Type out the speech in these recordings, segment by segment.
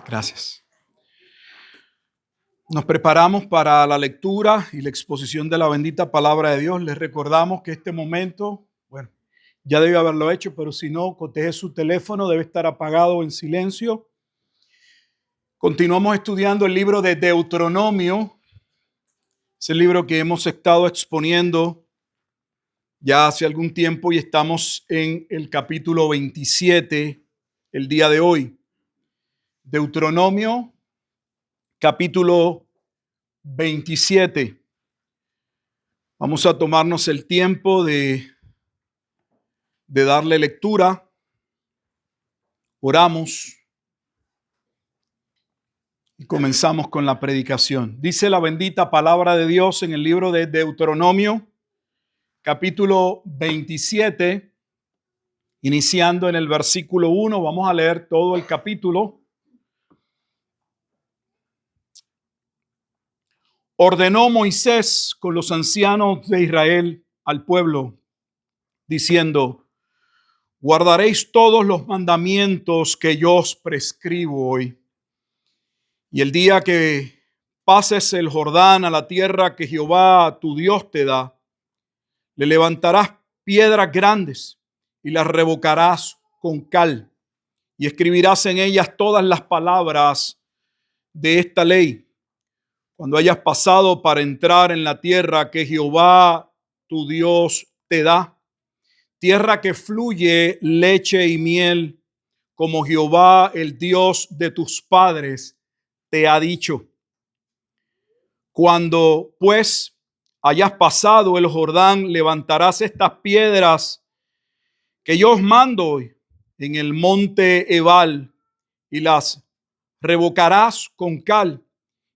Gracias. Nos preparamos para la lectura y la exposición de la bendita palabra de Dios. Les recordamos que este momento, ya debió haberlo hecho, pero si no, coteje su teléfono, debe estar apagado en silencio. Continuamos estudiando el libro de Deuteronomio. Es el libro que hemos estado exponiendo ya hace algún tiempo y estamos en el capítulo 27 el día de hoy. Deuteronomio, capítulo 27. Vamos a tomarnos el tiempo de darle lectura. Oramos y comenzamos con la predicación. Dice la bendita palabra de Dios en el libro de Deuteronomio, capítulo 27, iniciando en el versículo 1. Vamos a leer todo el capítulo. Ordenó Moisés con los ancianos de Israel al pueblo, diciendo: guardaréis todos los mandamientos que yo os prescribo hoy. Y el día que pases el Jordán a la tierra que Jehová tu Dios te da, le levantarás piedras grandes y las revocarás con cal, y escribirás en ellas todas las palabras de esta ley. Cuando hayas pasado para entrar en la tierra que Jehová tu Dios te da, tierra que fluye leche y miel, como Jehová el Dios de tus padres te ha dicho. Cuando pues hayas pasado el Jordán, levantarás estas piedras que yo os mando hoy en el monte Ebal y las revocarás con cal.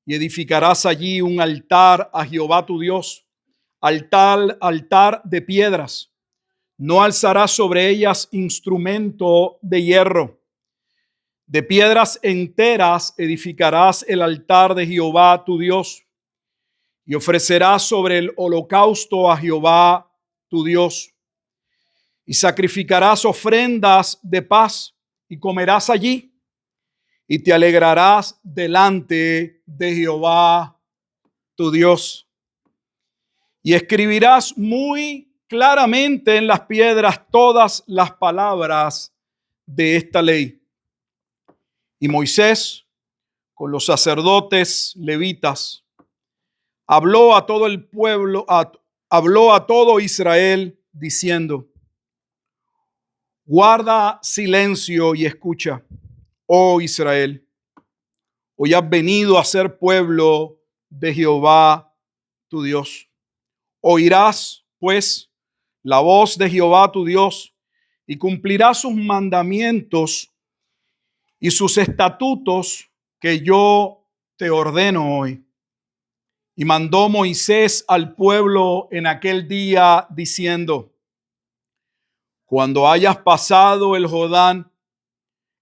Y edificarás allí un altar a Jehová tu Dios, altar de piedras. No alzarás sobre ellas instrumento de hierro. De piedras enteras edificarás el altar de Jehová tu Dios, y ofrecerás sobre el holocausto a Jehová tu Dios. Y sacrificarás ofrendas de paz, y comerás allí. Y te alegrarás delante de Jehová tu Dios. Y escribirás muy claramente en las piedras todas las palabras de esta ley. Y Moisés, con los sacerdotes levitas, habló a todo el pueblo, habló a todo Israel, diciendo: guarda silencio y escucha, oh Israel. Hoy has venido a ser pueblo de Jehová tu Dios. Oirás, pues, la voz de Jehová tu Dios y cumplirás sus mandamientos y sus estatutos que yo te ordeno hoy. Y mandó Moisés al pueblo en aquel día diciendo: cuando hayas pasado el Jordán,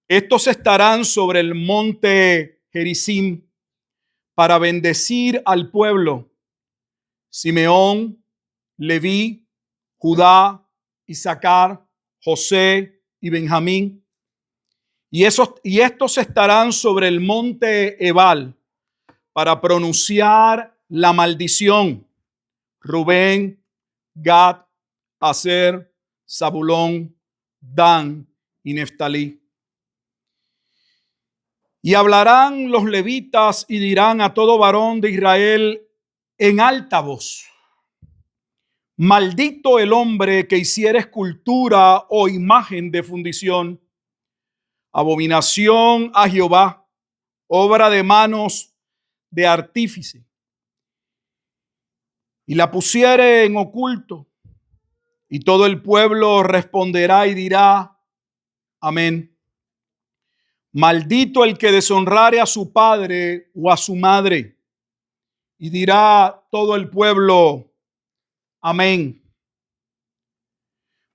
estos estarán sobre el monte Gerizim para bendecir al pueblo: Simeón, Leví, Judá, Isaacar, José y Benjamín. Y estos estarán sobre el monte Ebal para pronunciar la maldición: Rubén, Gad, Aser, Zabulón, Dan y Neftalí. Y hablarán los levitas y dirán a todo varón de Israel en alta voz: maldito el hombre que hiciere escultura o imagen de fundición, abominación a Jehová, obra de manos de artífice, y la pusiere en oculto. Y todo el pueblo responderá y dirá: amén. Maldito el que deshonrare a su padre o a su madre. Y dirá todo el pueblo: amén.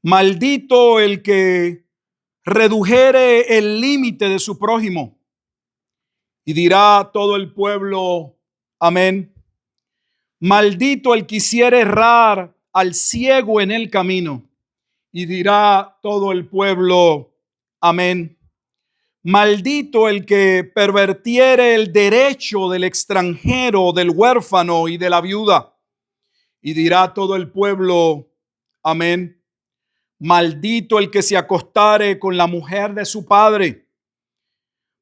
Maldito el que redujere el límite de su prójimo. Y dirá todo el pueblo: amén. Maldito el que hiciere errar al ciego en el camino. Y dirá todo el pueblo: amén. Maldito el que pervertiere el derecho del extranjero, del huérfano y de la viuda. Y dirá todo el pueblo, amén. Maldito el que se acostare con la mujer de su padre,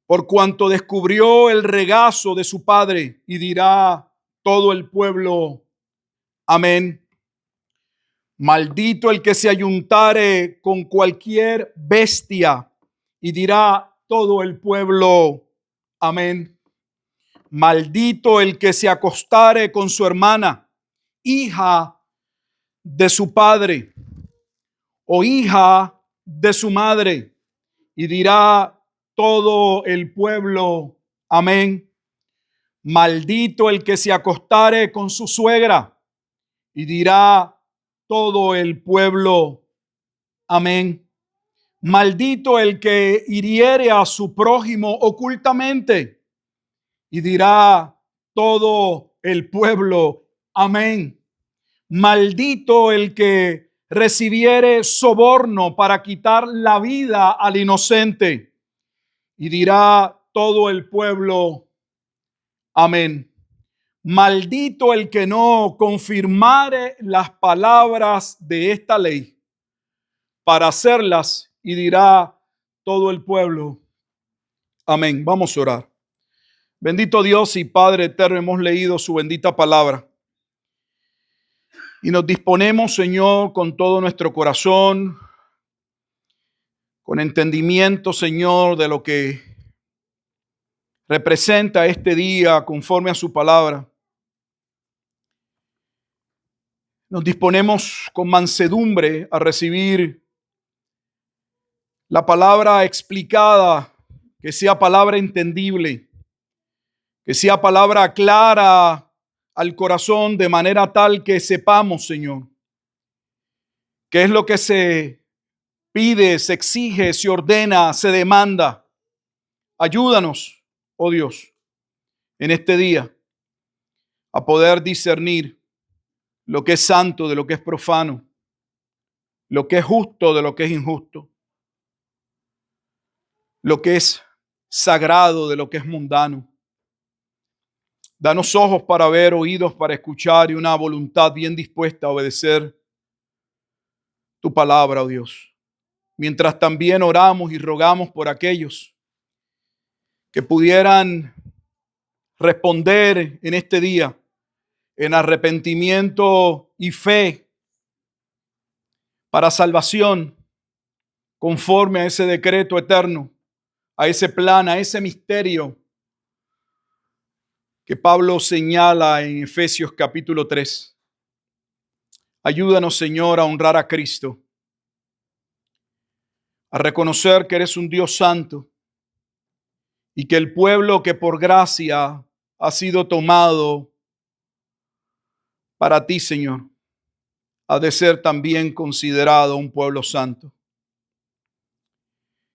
por cuanto descubrió el regazo de su padre. Y dirá todo el pueblo, amén. Maldito el que se ayuntare con cualquier bestia. Y dirá todo el pueblo, amén. Maldito el que se acostare con su hermana, hija de su padre o hija de su madre. Y dirá todo el pueblo, amén. Maldito el que se acostare con su suegra. Y dirá todo el pueblo, amén. Maldito el que hiriere a su prójimo ocultamente. Y dirá todo el pueblo, amén. Maldito el que recibiere soborno para quitar la vida al inocente. Y dirá todo el pueblo, amén. Maldito el que no confirmare las palabras de esta ley para hacerlas. Y dirá todo el pueblo, amén. Vamos a orar. Bendito Dios y Padre eterno, hemos leído su bendita palabra. Y nos disponemos, Señor, con todo nuestro corazón, con entendimiento, Señor, de lo que representa este día conforme a su palabra. Nos disponemos con mansedumbre a recibir la palabra explicada, que sea palabra entendible, que sea palabra clara al corazón de manera tal que sepamos, Señor, qué es lo que se pide, se exige, se ordena, se demanda. Ayúdanos, oh Dios, en este día a poder discernir lo que es santo de lo que es profano, lo que es justo de lo que es injusto, lo que es sagrado de lo que es mundano. Danos ojos para ver, oídos para escuchar y una voluntad bien dispuesta a obedecer tu palabra, oh Dios. Mientras también oramos y rogamos por aquellos que pudieran responder en este día en arrepentimiento y fe para salvación, conforme a ese decreto eterno, a ese plan, a ese misterio que Pablo señala en Efesios capítulo 3. Ayúdanos, Señor, a honrar a Cristo, a reconocer que eres un Dios santo y que el pueblo que por gracia ha sido tomado para ti, Señor, ha de ser también considerado un pueblo santo.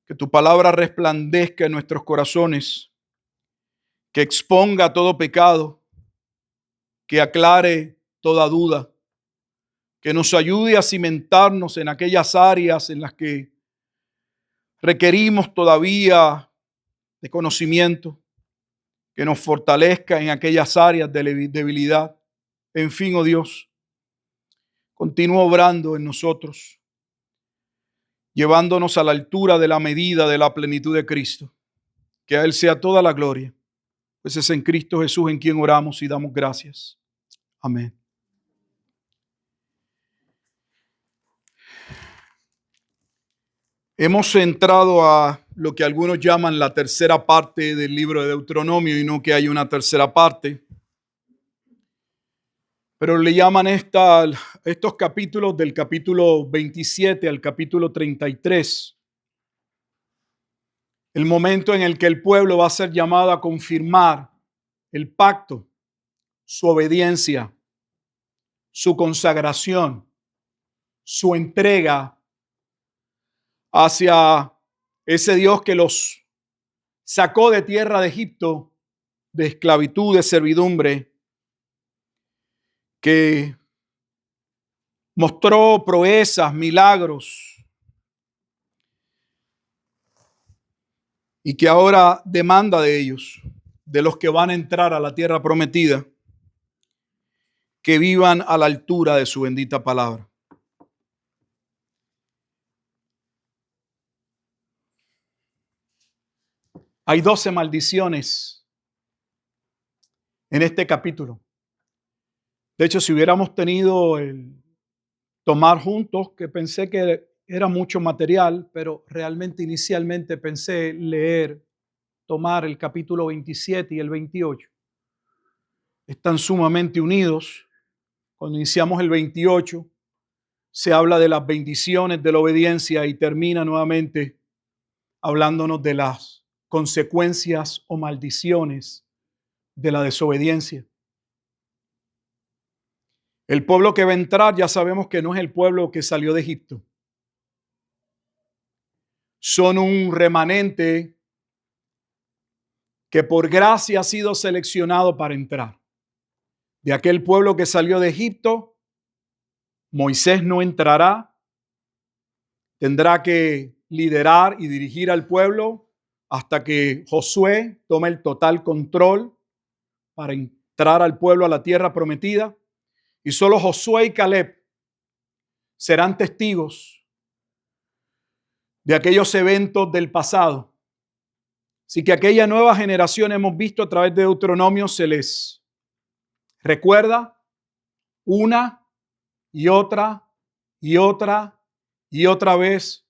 Que tu palabra resplandezca en nuestros corazones, que exponga todo pecado, que aclare toda duda, que nos ayude a cimentarnos en aquellas áreas en las que requerimos todavía de conocimiento, que nos fortalezca en aquellas áreas de debilidad. En fin, oh Dios, continúa obrando en nosotros, llevándonos a la altura de la medida de la plenitud de Cristo. Que a Él sea toda la gloria, pues es en Cristo Jesús en quien oramos y damos gracias. Amén. Hemos entrado a lo que algunos llaman la tercera parte del libro de Deuteronomio, y no que hay una tercera parte, pero le llaman estos capítulos del capítulo 27 al capítulo 33, el momento en el que el pueblo va a ser llamado a confirmar el pacto, su obediencia, su consagración, su entrega hacia ese Dios que los sacó de tierra de Egipto, de esclavitud, de servidumbre, que mostró proezas, milagros y que ahora demanda de ellos, de los que van a entrar a la tierra prometida, que vivan a la altura de su bendita palabra. Hay 12 maldiciones en este capítulo. De hecho, si hubiéramos tenido el tomar juntos, que pensé que era mucho material, pero realmente inicialmente pensé tomar el capítulo 27 y el 28. Están sumamente unidos. Cuando iniciamos el 28, se habla de las bendiciones de la obediencia y termina nuevamente hablándonos de las consecuencias o maldiciones de la desobediencia. El pueblo que va a entrar ya sabemos que no es el pueblo que salió de Egipto. Son un remanente que por gracia ha sido seleccionado para entrar. De aquel pueblo que salió de Egipto, Moisés no entrará. Tendrá que liderar y dirigir al pueblo hasta que Josué tome el total control para entrar al pueblo a la tierra prometida. Y solo Josué y Caleb serán testigos de aquellos eventos del pasado. Así que aquella nueva generación, hemos visto a través de Deuteronomio, se les recuerda una y otra y otra y otra vez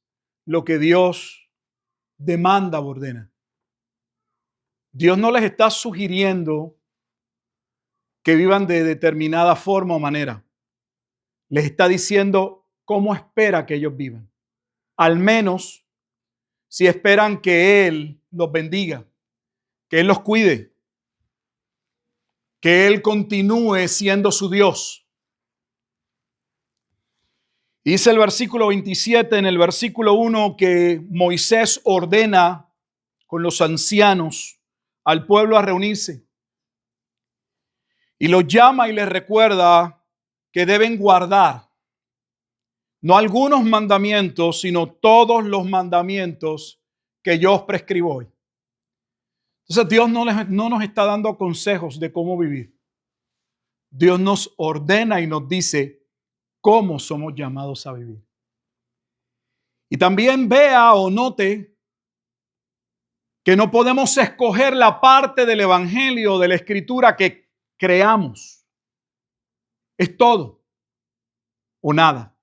lo que Dios demanda o ordena. Dios no les está sugiriendo que vivan de determinada forma o manera. Les está diciendo cómo espera que ellos vivan. Al menos si esperan que Él los bendiga, que Él los cuide, que Él continúe siendo su Dios. Dice el versículo 27 en el versículo 1 que Moisés ordena con los ancianos al pueblo a reunirse. Y los llama y les recuerda que deben guardar no algunos mandamientos, sino todos los mandamientos que yo os prescribo hoy. Entonces Dios no nos está dando consejos de cómo vivir. Dios nos ordena y nos dice cómo somos llamados a vivir. Y también vea o note que no podemos escoger la parte del evangelio, de la escritura que creamos. Es todo o nada.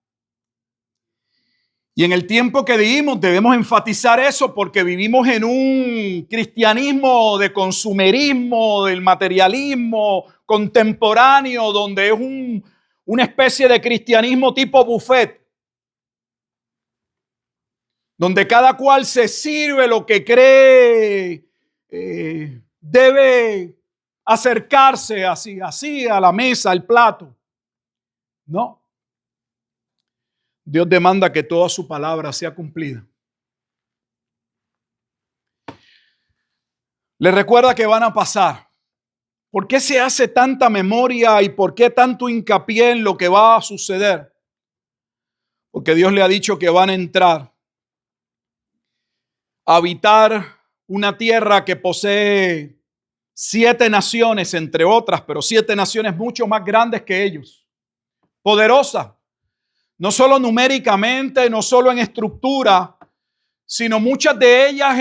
Y en el tiempo que vivimos debemos enfatizar eso porque vivimos en un cristianismo de consumerismo, del materialismo contemporáneo, donde es una especie de cristianismo tipo buffet, donde cada cual se sirve lo que cree debe acercarse así a la mesa, al plato. No. Dios demanda que toda su palabra sea cumplida. Le recuerda que van a pasar. ¿Por qué se hace tanta memoria y por qué tanto hincapié en lo que va a suceder? Porque Dios le ha dicho que van a entrar a habitar una tierra que posee 7 naciones, entre otras, pero 7 naciones mucho más grandes que ellos. Poderosa. No solo numéricamente, no solo en estructura, sino muchas de ellas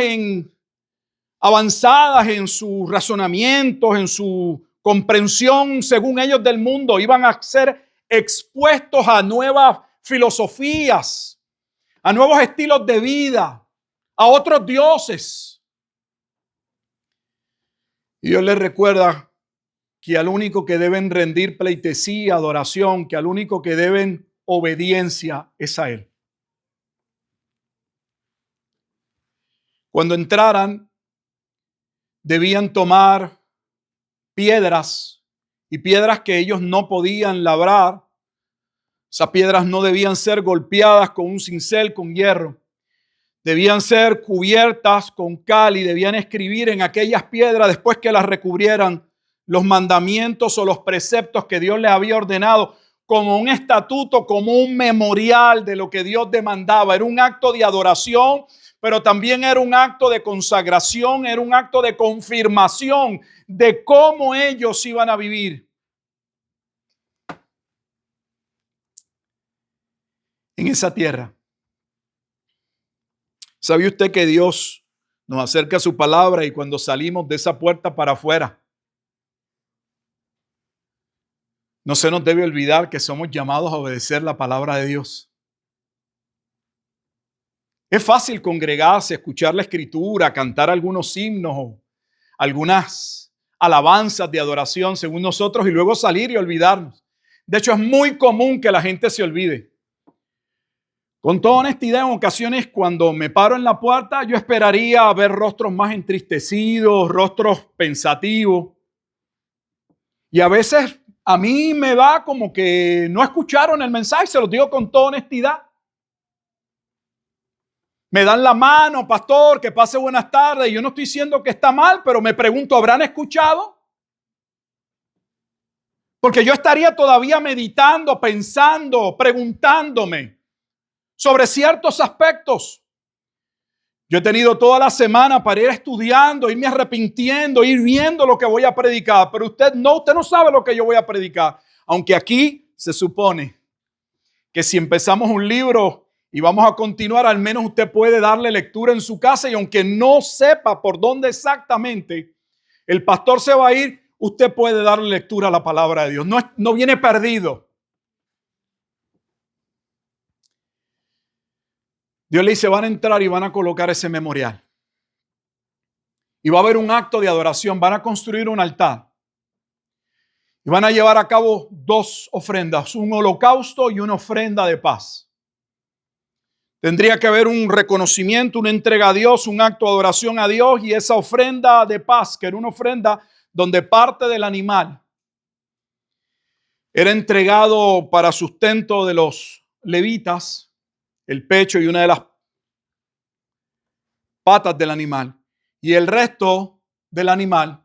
avanzadas en sus razonamientos, en su comprensión, según ellos, del mundo. Iban a ser expuestos a nuevas filosofías, a nuevos estilos de vida, a otros dioses. Y Dios les recuerda que al único que deben rendir pleitesía, adoración, que al único que deben obediencia es a Él. Cuando entraran, debían tomar piedras y piedras que ellos no podían labrar. Esas piedras no debían ser golpeadas con un cincel, con hierro. Debían ser cubiertas con cal y debían escribir en aquellas piedras, después que las recubrieran, los mandamientos o los preceptos que Dios les había ordenado, como un estatuto, como un memorial de lo que Dios demandaba. Era un acto de adoración, pero también era un acto de consagración, era un acto de confirmación de cómo ellos iban a vivir en esa tierra. ¿Sabe usted que Dios nos acerca a su palabra y cuando salimos de esa puerta para afuera, no se nos debe olvidar que somos llamados a obedecer la palabra de Dios? Es fácil congregarse, escuchar la escritura, cantar algunos himnos o algunas alabanzas de adoración según nosotros y luego salir y olvidarnos. De hecho, es muy común que la gente se olvide. Con toda honestidad, en ocasiones cuando me paro en la puerta, yo esperaría ver rostros más entristecidos, rostros pensativos. Y a veces a mí me da como que no escucharon el mensaje, se los digo con toda honestidad. Me dan la mano, pastor, que pase buenas tardes. Yo no estoy diciendo que está mal, pero me pregunto, ¿habrán escuchado? Porque yo estaría todavía meditando, pensando, preguntándome sobre ciertos aspectos. Yo he tenido toda la semana para ir estudiando, irme arrepintiendo, ir viendo lo que voy a predicar, pero usted no sabe lo que yo voy a predicar. Aunque aquí se supone que si empezamos un libro y vamos a continuar, al menos usted puede darle lectura en su casa y aunque no sepa por dónde exactamente el pastor se va a ir, usted puede darle lectura a la palabra de Dios. No viene perdido. Dios le dice, van a entrar y van a colocar ese memorial. Y va a haber un acto de adoración, van a construir un altar. Y van a llevar a cabo dos ofrendas, un holocausto y una ofrenda de paz. Tendría que haber un reconocimiento, una entrega a Dios, un acto de adoración a Dios y esa ofrenda de paz, que era una ofrenda donde parte del animal era entregado para sustento de los levitas, el pecho y una de las patas del animal, y el resto del animal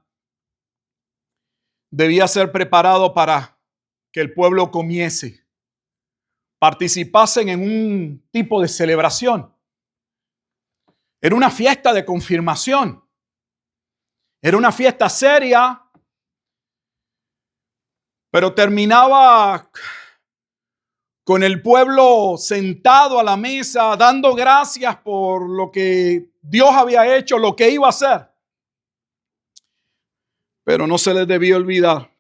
debía ser preparado para que el pueblo comiese, participasen en un tipo de celebración. Era una fiesta de confirmación. Era una fiesta seria, pero terminaba con el pueblo sentado a la mesa, dando gracias por lo que Dios había hecho, lo que iba a hacer. Pero no se les debía olvidar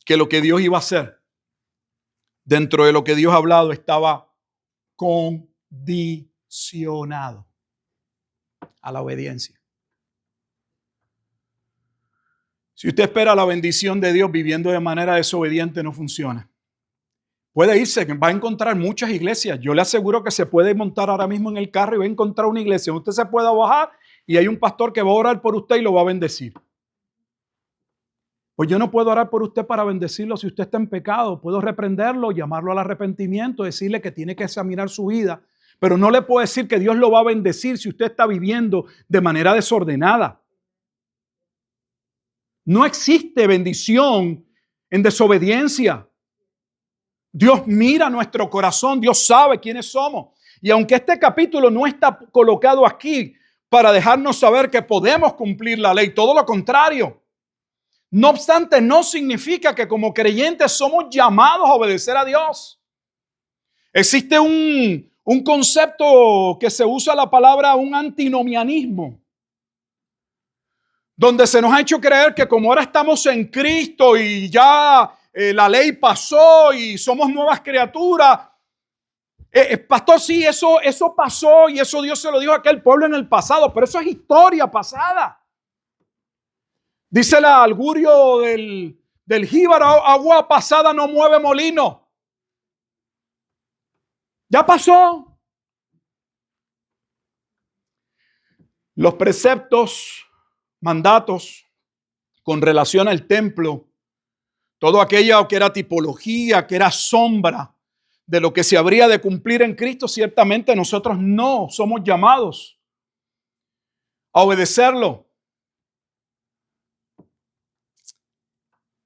que lo que Dios iba a hacer, dentro de lo que Dios ha hablado, estaba condicionado a la obediencia. Si usted espera la bendición de Dios viviendo de manera desobediente, no funciona. Puede irse, va a encontrar muchas iglesias. Yo le aseguro que se puede montar ahora mismo en el carro y va a encontrar una iglesia. Usted se puede bajar y hay un pastor que va a orar por usted y lo va a bendecir. Pues yo no puedo orar por usted para bendecirlo si usted está en pecado. Puedo reprenderlo, llamarlo al arrepentimiento, decirle que tiene que examinar su vida. Pero no le puedo decir que Dios lo va a bendecir si usted está viviendo de manera desordenada. No existe bendición en desobediencia. Dios mira nuestro corazón, Dios sabe quiénes somos. Y aunque este capítulo no está colocado aquí para dejarnos saber que podemos cumplir la ley, todo lo contrario. No obstante, no significa que como creyentes somos llamados a obedecer a Dios. Existe un concepto que se usa la palabra un antinomianismo, donde se nos ha hecho creer que como ahora estamos en Cristo y ya la ley pasó y somos nuevas criaturas. Pastor, sí, eso pasó y eso Dios se lo dijo a aquel pueblo en el pasado, pero eso es historia pasada. Dice el augurio del jíbaro, agua pasada no mueve molino. Ya pasó. Los preceptos, mandatos con relación al templo, todo aquello que era tipología, que era sombra de lo que se habría de cumplir en Cristo, ciertamente nosotros no somos llamados a obedecerlo.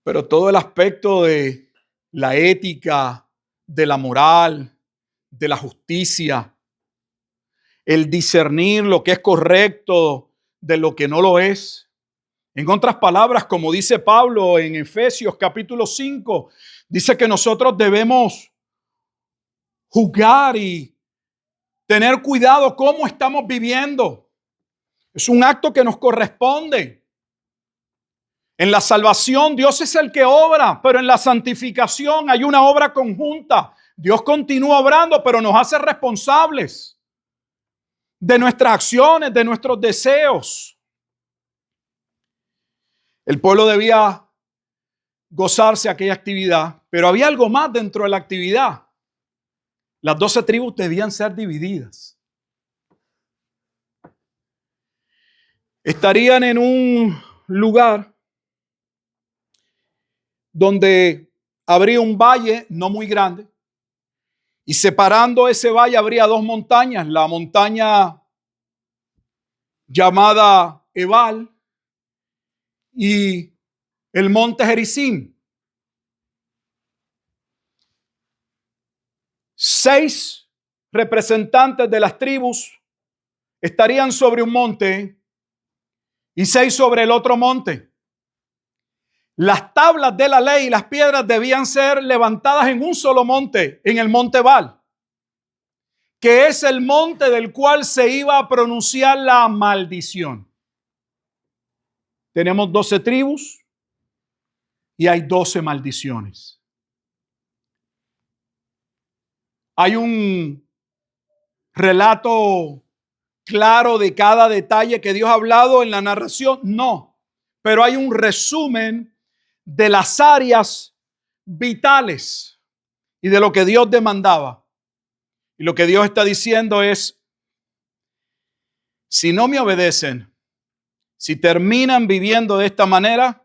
Pero todo el aspecto de la ética, de la moral, de la justicia, el discernir lo que es correcto de lo que no lo es. En otras palabras, como dice Pablo en Efesios capítulo 5, dice que nosotros debemos juzgar y tener cuidado cómo estamos viviendo. Es un acto que nos corresponde. En la salvación Dios es el que obra, pero en la santificación hay una obra conjunta. Dios continúa obrando, pero nos hace responsables de nuestras acciones, de nuestros deseos. El pueblo debía gozarse de aquella actividad, pero había algo más dentro de la actividad. Las 12 tribus debían ser divididas. Estarían en un lugar donde habría un valle no muy grande, y separando ese valle habría dos montañas, la montaña llamada Ebal y el monte Gerizim. 6 representantes de las tribus estarían sobre un monte y 6 sobre el otro monte. Las tablas de la ley y las piedras debían ser levantadas en un solo monte, en el monte Ebal, que es el monte del cual se iba a pronunciar la maldición. Tenemos 12 tribus y hay 12 maldiciones. Hay un relato claro de cada detalle que Dios ha hablado en la narración, no, pero hay un resumen de las áreas vitales y de lo que Dios demandaba. Y lo que Dios está diciendo es, si no me obedecen, si terminan viviendo de esta manera,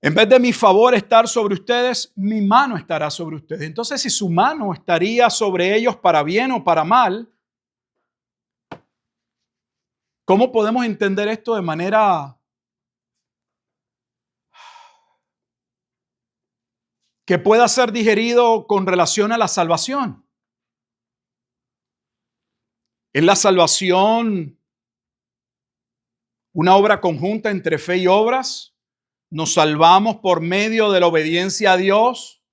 en vez de mi favor estar sobre ustedes, mi mano estará sobre ustedes. Entonces, si su mano estaría sobre ellos para bien o para mal, ¿cómo podemos entender esto de manera que pueda ser digerido con relación a la salvación? ¿Es la salvación una obra conjunta entre fe y obras? ¿Nos salvamos por medio de la obediencia a Dios?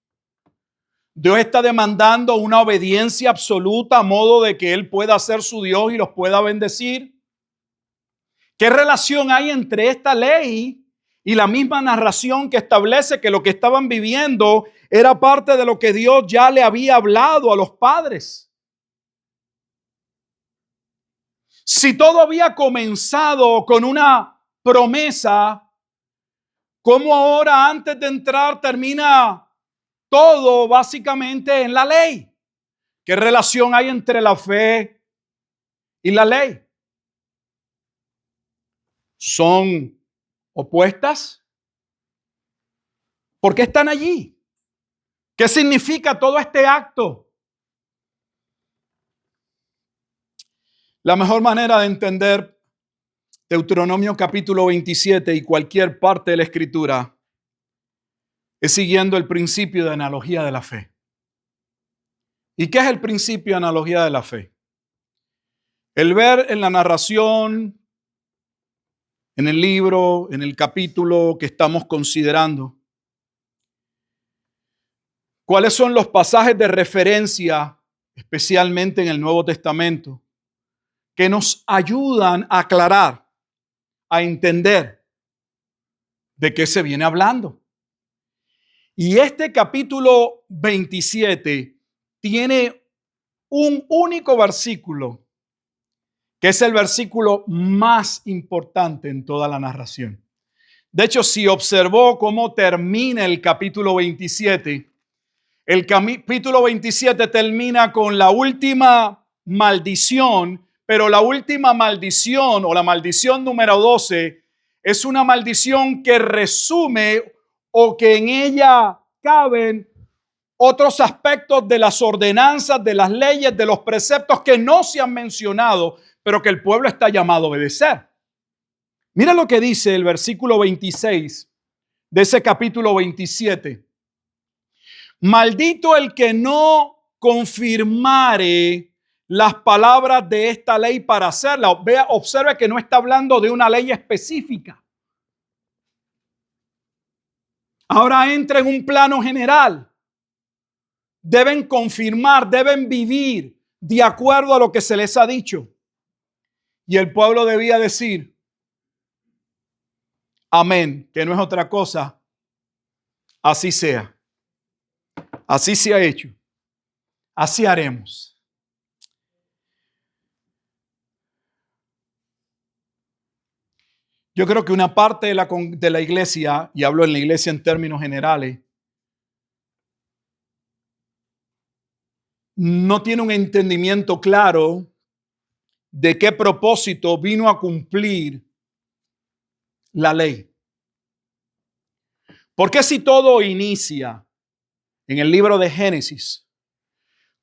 Dios está demandando una obediencia absoluta a modo de que Él pueda ser su Dios y los pueda bendecir. ¿Qué relación hay entre esta ley y la misma narración que establece que lo que estaban viviendo era parte de lo que Dios ya le había hablado a los padres? Si todo había comenzado con una promesa, ¿cómo ahora antes de entrar termina todo básicamente en la ley? ¿Qué relación hay entre la fe y la ley? ¿Son opuestas? ¿Por qué están allí? ¿Qué significa todo este acto? La mejor manera de entender Deuteronomio capítulo 27 y cualquier parte de la Escritura es siguiendo el principio de analogía de la fe. ¿Y qué es el principio de analogía de la fe? El ver en la narración, en el libro, en el capítulo que estamos considerando, cuáles son los pasajes de referencia, especialmente en el Nuevo Testamento, que nos ayudan a aclarar, a entender de qué se viene hablando. Y este capítulo 27 tiene un único versículo, que es el versículo más importante en toda la narración. De hecho, si observó cómo termina el capítulo 27, el capítulo 27 termina con la última maldición, pero la última maldición o la maldición número 12 es una maldición que resume o que en ella caben otros aspectos de las ordenanzas, de las leyes, de los preceptos que no se han mencionado, pero que el pueblo está llamado a obedecer. Mira lo que dice el versículo 26 de ese capítulo 27. Maldito el que no confirmare las palabras de esta ley para hacerla. Vea, observe que no está hablando de una ley específica. Ahora entra en un plano general. Deben confirmar, deben vivir de acuerdo a lo que se les ha dicho. Y el pueblo debía decir, amén, que no es otra cosa, así sea. Así se ha hecho. Así haremos. Yo creo que una parte de la iglesia, y hablo en la iglesia en términos generales, no tiene un entendimiento claro de qué propósito vino a cumplir la ley. Porque si todo inicia en el libro de Génesis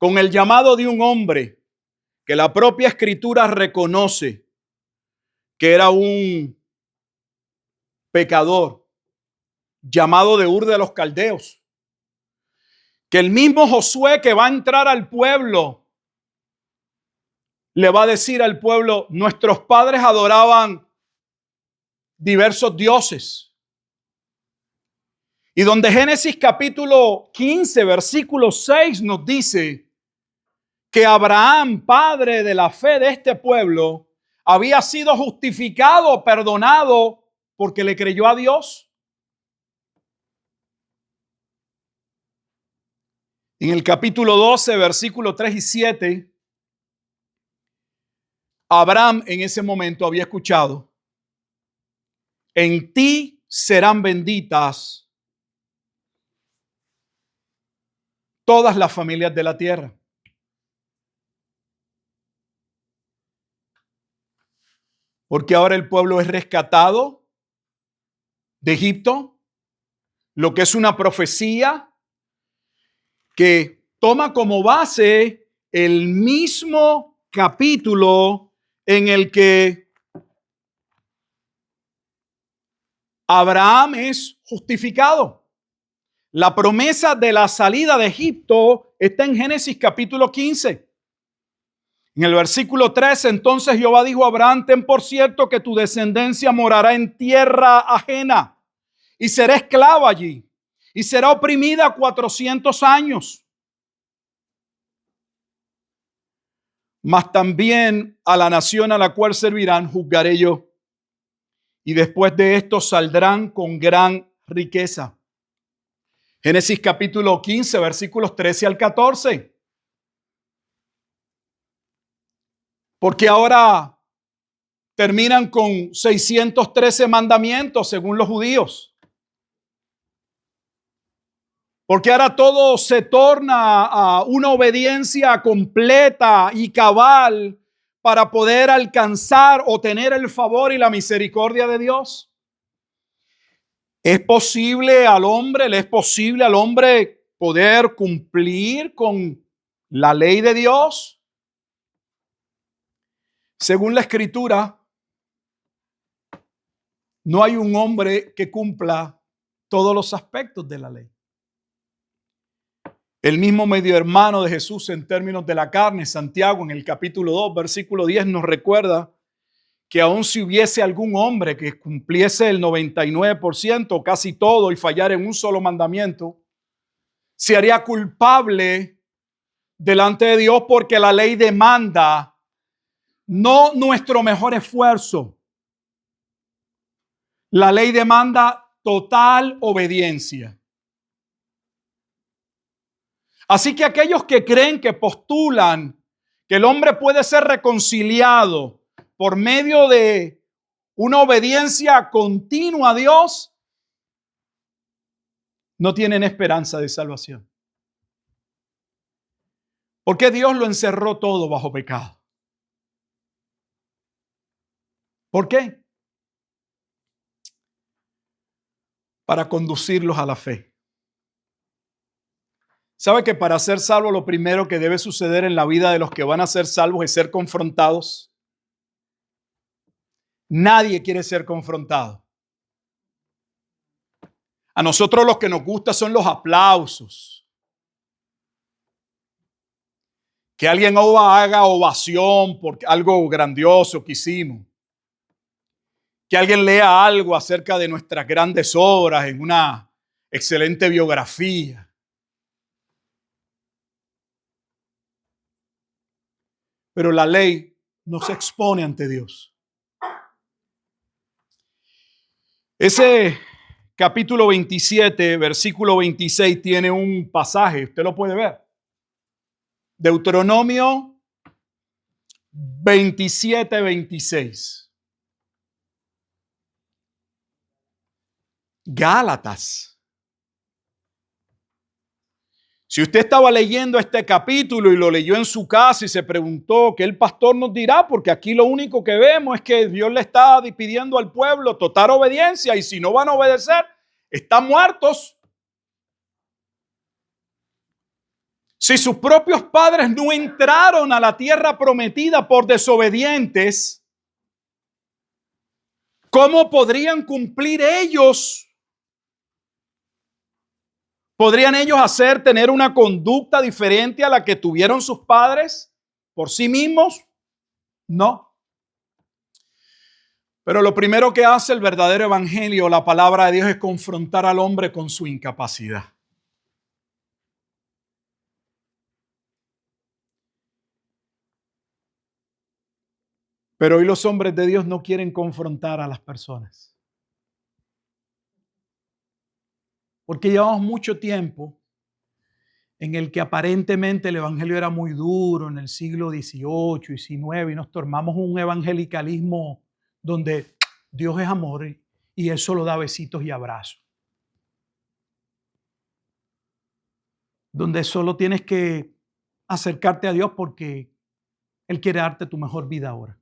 con el llamado de un hombre que la propia escritura reconoce que era un pecador llamado de Ur de los Caldeos, que el mismo Josué que va a entrar al pueblo le va a decir al pueblo, nuestros padres adoraban diversos dioses. Y donde Génesis capítulo 15, versículo 6 nos dice que Abraham, padre de la fe de este pueblo, había sido justificado, perdonado, porque le creyó a Dios. En el capítulo 12, versículos 3 y 7, Abraham en ese momento había escuchado, en ti serán benditas todas las familias de la tierra. Porque ahora el pueblo es rescatado de Egipto, lo que es una profecía que toma como base el mismo capítulo en el que Abraham es justificado. La promesa de la salida de Egipto está en Génesis capítulo 15. En el versículo 13, entonces Jehová dijo a Abraham, ten por cierto que tu descendencia morará en tierra ajena y será esclava allí y será oprimida 400 años. Mas también a la nación a la cual servirán juzgaré yo. Y después de esto saldrán con gran riqueza. Génesis capítulo 15, versículos 13 al 14. Porque ahora terminan con 613 mandamientos según los judíos. Porque ahora todo se torna a una obediencia completa y cabal para poder alcanzar o tener el favor y la misericordia de Dios. ¿Es posible al hombre, le es posible al hombre poder cumplir con la ley de Dios? Según la Escritura, no hay un hombre que cumpla todos los aspectos de la ley. El mismo medio hermano de Jesús en términos de la carne, Santiago, en el capítulo 2, versículo 10, nos recuerda que aun si hubiese algún hombre que cumpliese el 99%, casi todo, y fallara en un solo mandamiento, se haría culpable delante de Dios porque la ley demanda no nuestro mejor esfuerzo. La ley demanda total obediencia. Así que aquellos que creen, que postulan que el hombre puede ser reconciliado por medio de una obediencia continua a Dios, no tienen esperanza de salvación. Porque Dios lo encerró todo bajo pecado. ¿Por qué? Para conducirlos a la fe. ¿Sabe que para ser salvo lo primero que debe suceder en la vida de los que van a ser salvos es ser confrontados? Nadie quiere ser confrontado. A nosotros los que nos gusta son los aplausos. Que alguien haga ovación por algo grandioso que hicimos. Que alguien lea algo acerca de nuestras grandes obras en una excelente biografía. Pero la ley nos expone ante Dios. Ese capítulo 27, versículo 26, tiene un pasaje, usted lo puede ver. Deuteronomio 27, 26. Gálatas. Si usted estaba leyendo este capítulo y lo leyó en su casa y se preguntó qué el pastor nos dirá, porque aquí lo único que vemos es que Dios le está pidiendo al pueblo total obediencia y si no van a obedecer, están muertos. Si sus propios padres no entraron a la tierra prometida por desobedientes, ¿cómo podrían cumplir ellos? ¿Podrían ellos tener una conducta diferente a la que tuvieron sus padres por sí mismos? No. Pero lo primero que hace el verdadero evangelio, la palabra de Dios, es confrontar al hombre con su incapacidad. Pero hoy los hombres de Dios no quieren confrontar a las personas. Porque llevamos mucho tiempo en el que aparentemente el evangelio era muy duro en el siglo XVIII y XIX y nos tornamos un evangelicalismo donde Dios es amor y Él solo da besitos y abrazos. Donde solo tienes que acercarte a Dios porque Él quiere darte tu mejor vida ahora.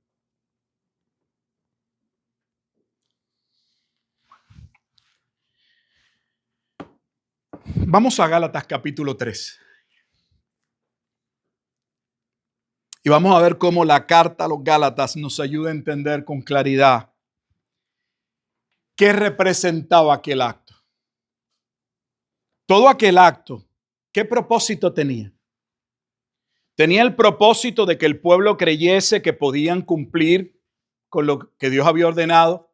Vamos a Gálatas capítulo 3. Y vamos a ver cómo la carta a los Gálatas nos ayuda a entender con claridad qué representaba aquel acto. Todo aquel acto, ¿qué propósito tenía? Tenía el propósito de que el pueblo creyese que podían cumplir con lo que Dios había ordenado.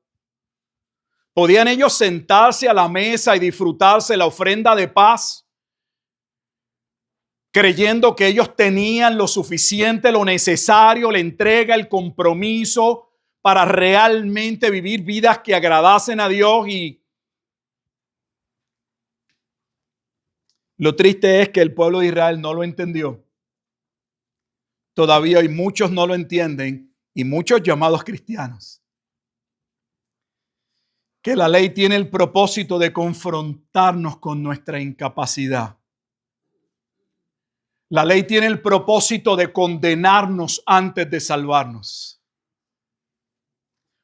¿Podían ellos sentarse a la mesa y disfrutarse la ofrenda de paz, creyendo que ellos tenían lo suficiente, lo necesario, la entrega, el compromiso para realmente vivir vidas que agradasen a Dios? Y lo triste es que el pueblo de Israel no lo entendió. Todavía hay muchos no lo entienden y muchos llamados cristianos. Que la ley tiene el propósito de confrontarnos con nuestra incapacidad. La ley tiene el propósito de condenarnos antes de salvarnos.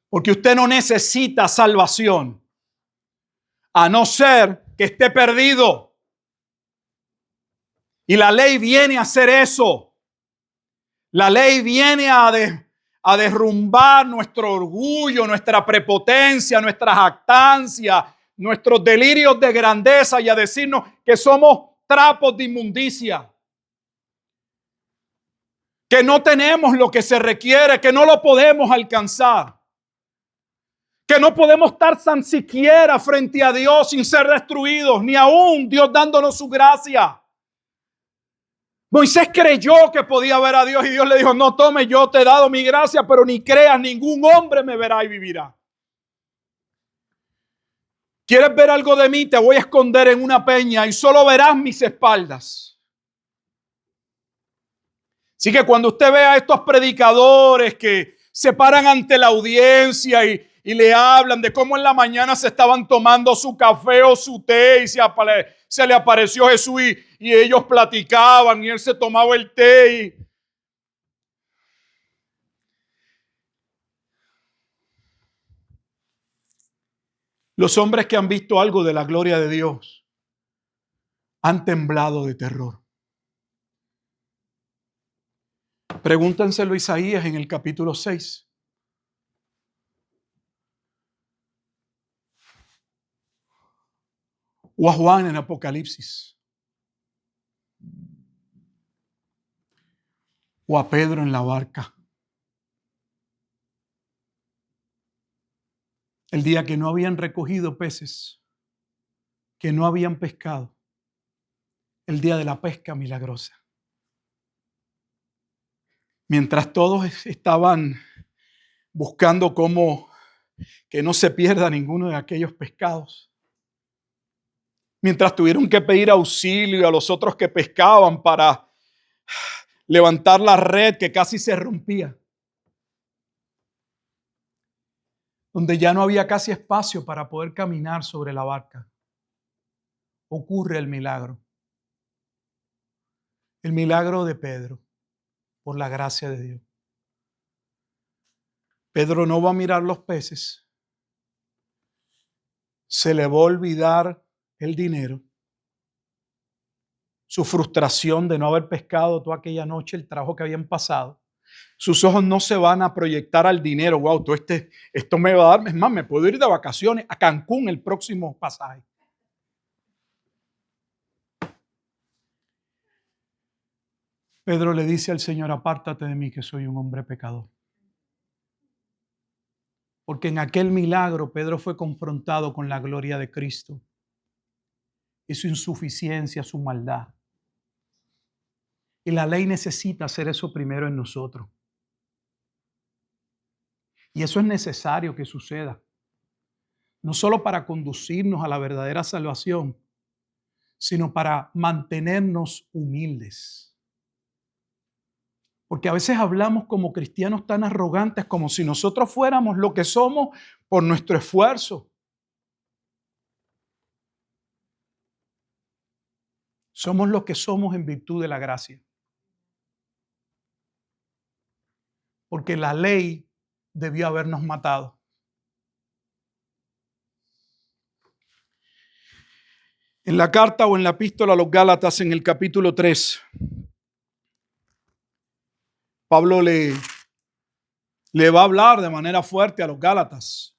Porque usted no necesita salvación a no ser que esté perdido. Y la ley viene a hacer eso. La ley viene a derrumbar nuestro orgullo, nuestra prepotencia, nuestra jactancia, nuestros delirios de grandeza y a decirnos que somos trapos de inmundicia. Que no tenemos lo que se requiere, que no lo podemos alcanzar. Que no podemos estar tan siquiera frente a Dios sin ser destruidos, ni aún Dios dándonos su gracia. Moisés creyó que podía ver a Dios y Dios le dijo, no tome, yo te he dado mi gracia, pero ni creas, ningún hombre me verá y vivirá. ¿Quieres ver algo de mí? Te voy a esconder en una peña y solo verás mis espaldas. Así que cuando usted vea a estos predicadores que se paran ante la audiencia y le hablan de cómo en la mañana se estaban tomando su café o su té y se le apareció Jesús y ellos platicaban y él se tomaba el té. Los hombres que han visto algo de la gloria de Dios han temblado de terror. Pregúntenselo a Isaías en el capítulo 6. O a Juan en Apocalipsis. o a Pedro en la barca. El día que no habían recogido peces, que no habían pescado, el día de la pesca milagrosa. Mientras todos estaban buscando cómo que no se pierda ninguno de aquellos pescados, mientras tuvieron que pedir auxilio a los otros que pescaban para levantar la red que casi se rompía, donde ya no había casi espacio para poder caminar sobre la barca, ocurre el milagro. El milagro de Pedro, por la gracia de Dios. Pedro no va a mirar los peces. Se le va a olvidar el dinero. Su frustración de no haber pescado toda aquella noche, el trabajo que habían pasado. Sus ojos no se van a proyectar al dinero. Wow, esto me va a dar, es más, me puedo ir de vacaciones a Cancún el próximo pasaje. Pedro le dice al Señor, apártate de mí que soy un hombre pecador. Porque en aquel milagro Pedro fue confrontado con la gloria de Cristo y su insuficiencia, su maldad. Y la ley necesita hacer eso primero en nosotros. Y eso es necesario que suceda. No solo para conducirnos a la verdadera salvación, sino para mantenernos humildes. Porque a veces hablamos como cristianos tan arrogantes, como si nosotros fuéramos lo que somos por nuestro esfuerzo. Somos lo que somos en virtud de la gracia. Porque la ley debió habernos matado. En la carta o en la epístola a los Gálatas, en el capítulo 3, Pablo le va a hablar de manera fuerte a los Gálatas.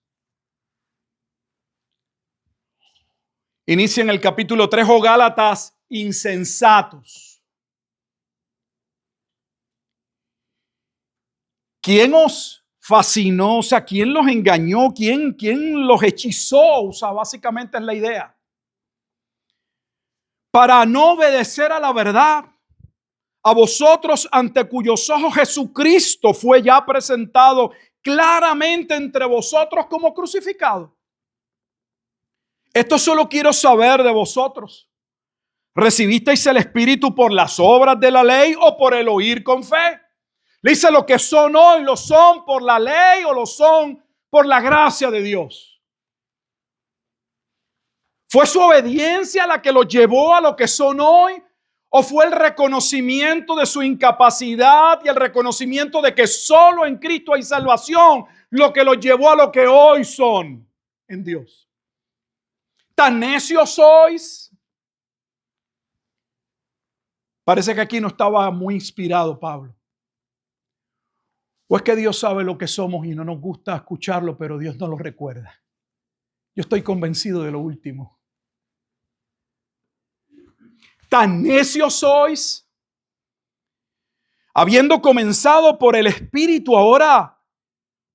Inicia en el capítulo 3, oh Gálatas insensatos. ¿Quién os fascinó? O sea, ¿quién los engañó? ¿Quién los hechizó? O sea, básicamente es la idea. Para no obedecer a la verdad, a vosotros ante cuyos ojos Jesucristo fue ya presentado claramente entre vosotros como crucificado. Esto solo quiero saber de vosotros. ¿Recibisteis el Espíritu por las obras de la ley o por el oír con fe? Le dice, lo que son hoy, ¿lo son por la ley o lo son por la gracia de Dios? ¿Fue su obediencia la que los llevó a lo que son hoy? ¿O fue el reconocimiento de su incapacidad y el reconocimiento de que solo en Cristo hay salvación lo que los llevó a lo que hoy son en Dios? ¿Tan necios sois? Parece que aquí no estaba muy inspirado Pablo. O es que Dios sabe lo que somos y no nos gusta escucharlo, pero Dios no lo recuerda. Yo estoy convencido de lo último. ¿Tan necios sois? Habiendo comenzado por el Espíritu, ahora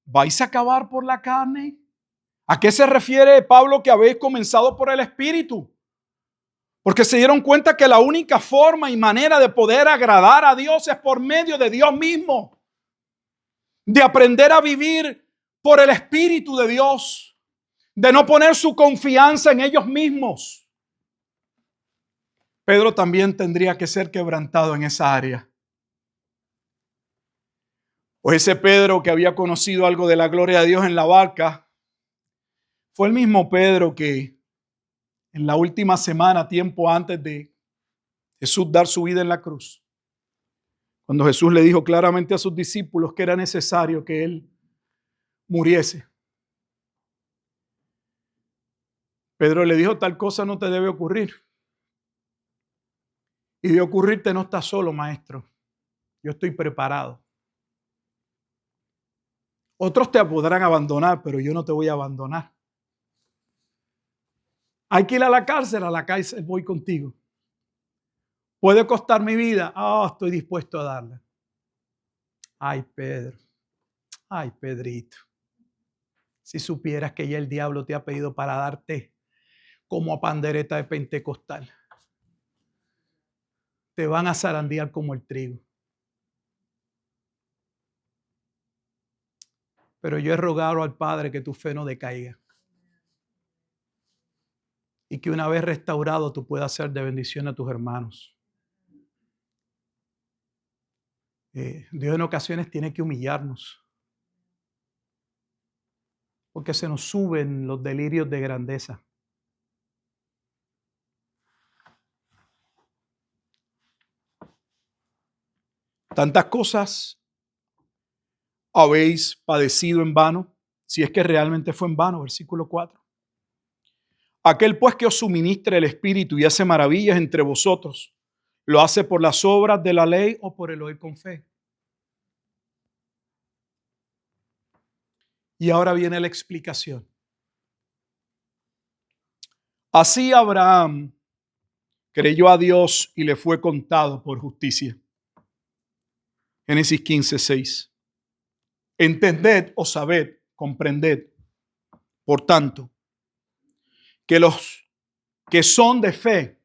¿vais a acabar por la carne? ¿A qué se refiere Pablo que habéis comenzado por el Espíritu? Porque se dieron cuenta que la única forma y manera de poder agradar a Dios es por medio de Dios mismo. De aprender a vivir por el Espíritu de Dios. De no poner su confianza en ellos mismos. Pedro también tendría que ser quebrantado en esa área. O ese Pedro que había conocido algo de la gloria de Dios en la barca, fue el mismo Pedro que en la última semana, tiempo antes de Jesús dar su vida en la cruz, cuando Jesús le dijo claramente a sus discípulos que era necesario que Él muriese, Pedro le dijo, tal cosa no te debe ocurrir. Y de ocurrirte no estás solo, maestro. Yo estoy preparado. Otros te podrán abandonar, pero yo no te voy a abandonar. Hay que ir a la cárcel voy contigo. ¿Puede costar mi vida? Estoy dispuesto a darla. Ay, Pedro. Ay, Pedrito. Si supieras que ya el diablo te ha pedido para darte como a pandereta de pentecostal. Te van a zarandear como el trigo. Pero yo he rogado al Padre que tu fe no decaiga. Y que una vez restaurado tú puedas ser de bendición a tus hermanos. Dios en ocasiones tiene que humillarnos. Porque se nos suben los delirios de grandeza. Tantas cosas habéis padecido en vano, si es que realmente fue en vano, versículo 4. Aquel pues que os suministra el Espíritu y hace maravillas entre vosotros, ¿lo hace por las obras de la ley o por el oír con fe? Y ahora viene la explicación. Así Abraham creyó a Dios y le fue contado por justicia. Génesis 15:6. Entended o sabed, comprended, por tanto, que los que son de fe,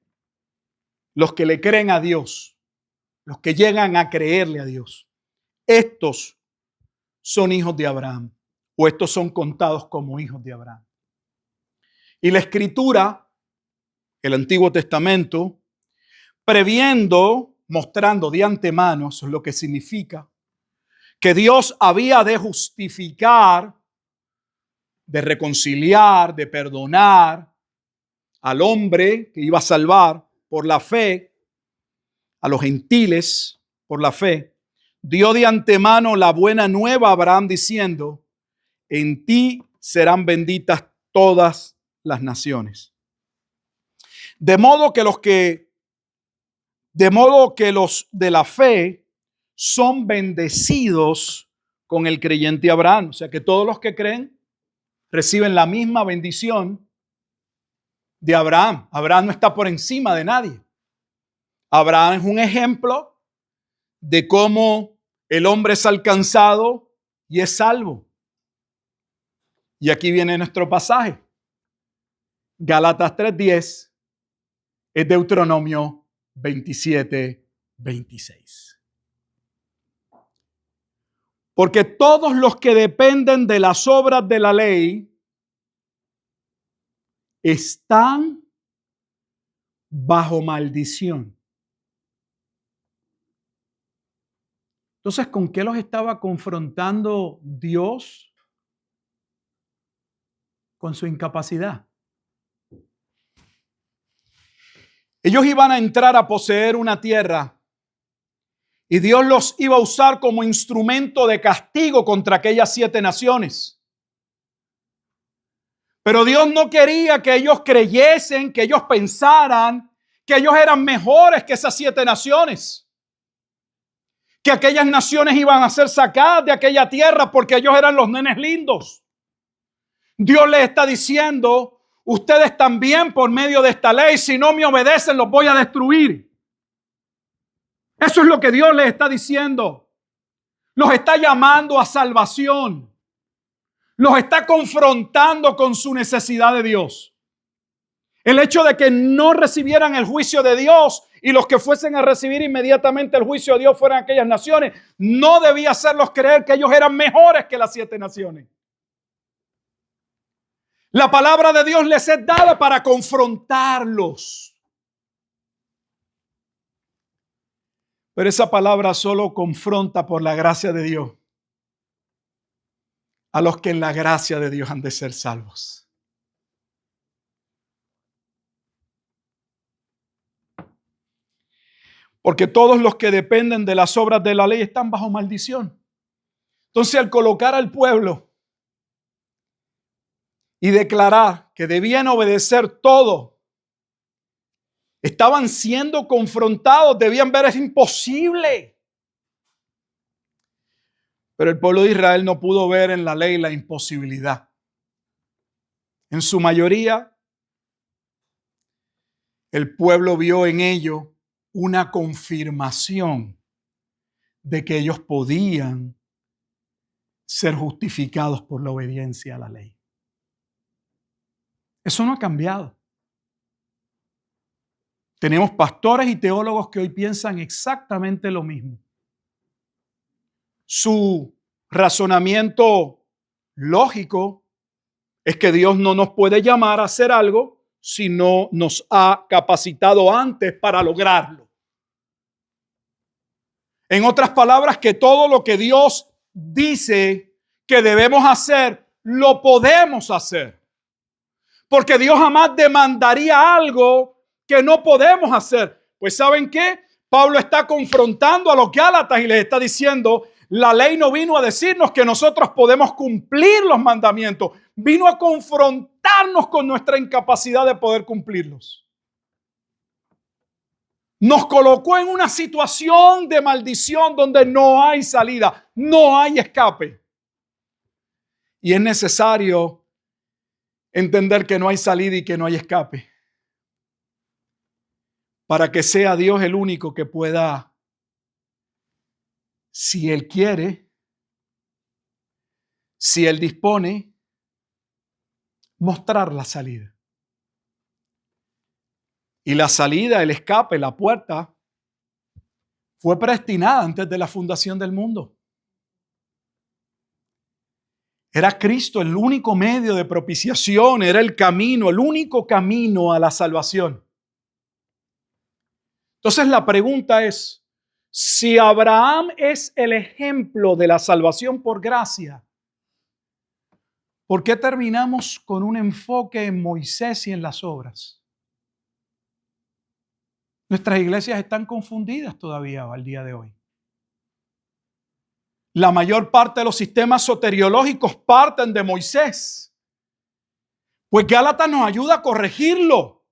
los que le creen a Dios, los que llegan a creerle a Dios, estos son hijos de Abraham, o estos son contados como hijos de Abraham. Y la Escritura, el Antiguo Testamento, previendo, mostrando de antemano, eso es lo que significa, que Dios había de justificar, de reconciliar, de perdonar al hombre que iba a salvar por la fe, a los gentiles por la fe, dio de antemano la buena nueva a Abraham diciendo, en ti serán benditas todas las naciones. De modo que los de la fe son bendecidos con el creyente Abraham. O sea que todos los que creen reciben la misma bendición de Abraham. Abraham no está por encima de nadie. Abraham es un ejemplo de cómo el hombre es alcanzado y es salvo. Y aquí viene nuestro pasaje. Gálatas 3:10 es Deuteronomio 27:26. Porque todos los que dependen de las obras de la ley están bajo maldición. Entonces, ¿con qué los estaba confrontando Dios? Con su incapacidad. Ellos iban a entrar a poseer una tierra y Dios los iba a usar como instrumento de castigo contra aquellas 7 naciones. Pero Dios no quería que ellos creyesen, que ellos pensaran que ellos eran mejores que esas 7 naciones. Que aquellas naciones iban a ser sacadas de aquella tierra porque ellos eran los nenes lindos. Dios les está diciendo, ustedes también por medio de esta ley, si no me obedecen, los voy a destruir. Eso es lo que Dios les está diciendo. Los está llamando a salvación. Los está confrontando con su necesidad de Dios. El hecho de que no recibieran el juicio de Dios y los que fuesen a recibir inmediatamente el juicio de Dios fueran aquellas naciones, no debía hacerlos creer que ellos eran mejores que las 7 naciones. La palabra de Dios les es dada para confrontarlos. Pero esa palabra solo confronta por la gracia de Dios a los que en la gracia de Dios han de ser salvos. Porque todos los que dependen de las obras de la ley están bajo maldición. Entonces, al colocar al pueblo y declarar que debían obedecer todo, estaban siendo confrontados, debían ver es imposible. Pero el pueblo de Israel no pudo ver en la ley la imposibilidad. En su mayoría, el pueblo vio en ello una confirmación de que ellos podían ser justificados por la obediencia a la ley. Eso no ha cambiado. Tenemos pastores y teólogos que hoy piensan exactamente lo mismo. Su razonamiento lógico es que Dios no nos puede llamar a hacer algo si no nos ha capacitado antes para lograrlo. En otras palabras, que todo lo que Dios dice que debemos hacer, lo podemos hacer. Porque Dios jamás demandaría algo que no podemos hacer. Pues ¿saben qué? Pablo está confrontando a los Gálatas y les está diciendo, la ley no vino a decirnos que nosotros podemos cumplir los mandamientos. Vino a confrontarnos con nuestra incapacidad de poder cumplirlos. Nos colocó en una situación de maldición donde no hay salida, no hay escape. Y es necesario entender que no hay salida y que no hay escape, para que sea Dios el único que pueda, si Él quiere, si Él dispone, mostrar la salida. Y la salida, el escape, la puerta, fue predestinada antes de la fundación del mundo. Era Cristo el único medio de propiciación, era el camino, el único camino a la salvación. Entonces la pregunta es, si Abraham es el ejemplo de la salvación por gracia, ¿por qué terminamos con un enfoque en Moisés y en las obras? Nuestras iglesias están confundidas todavía al día de hoy. La mayor parte de los sistemas soteriológicos parten de Moisés. Pues Gálatas nos ayuda a corregirlo.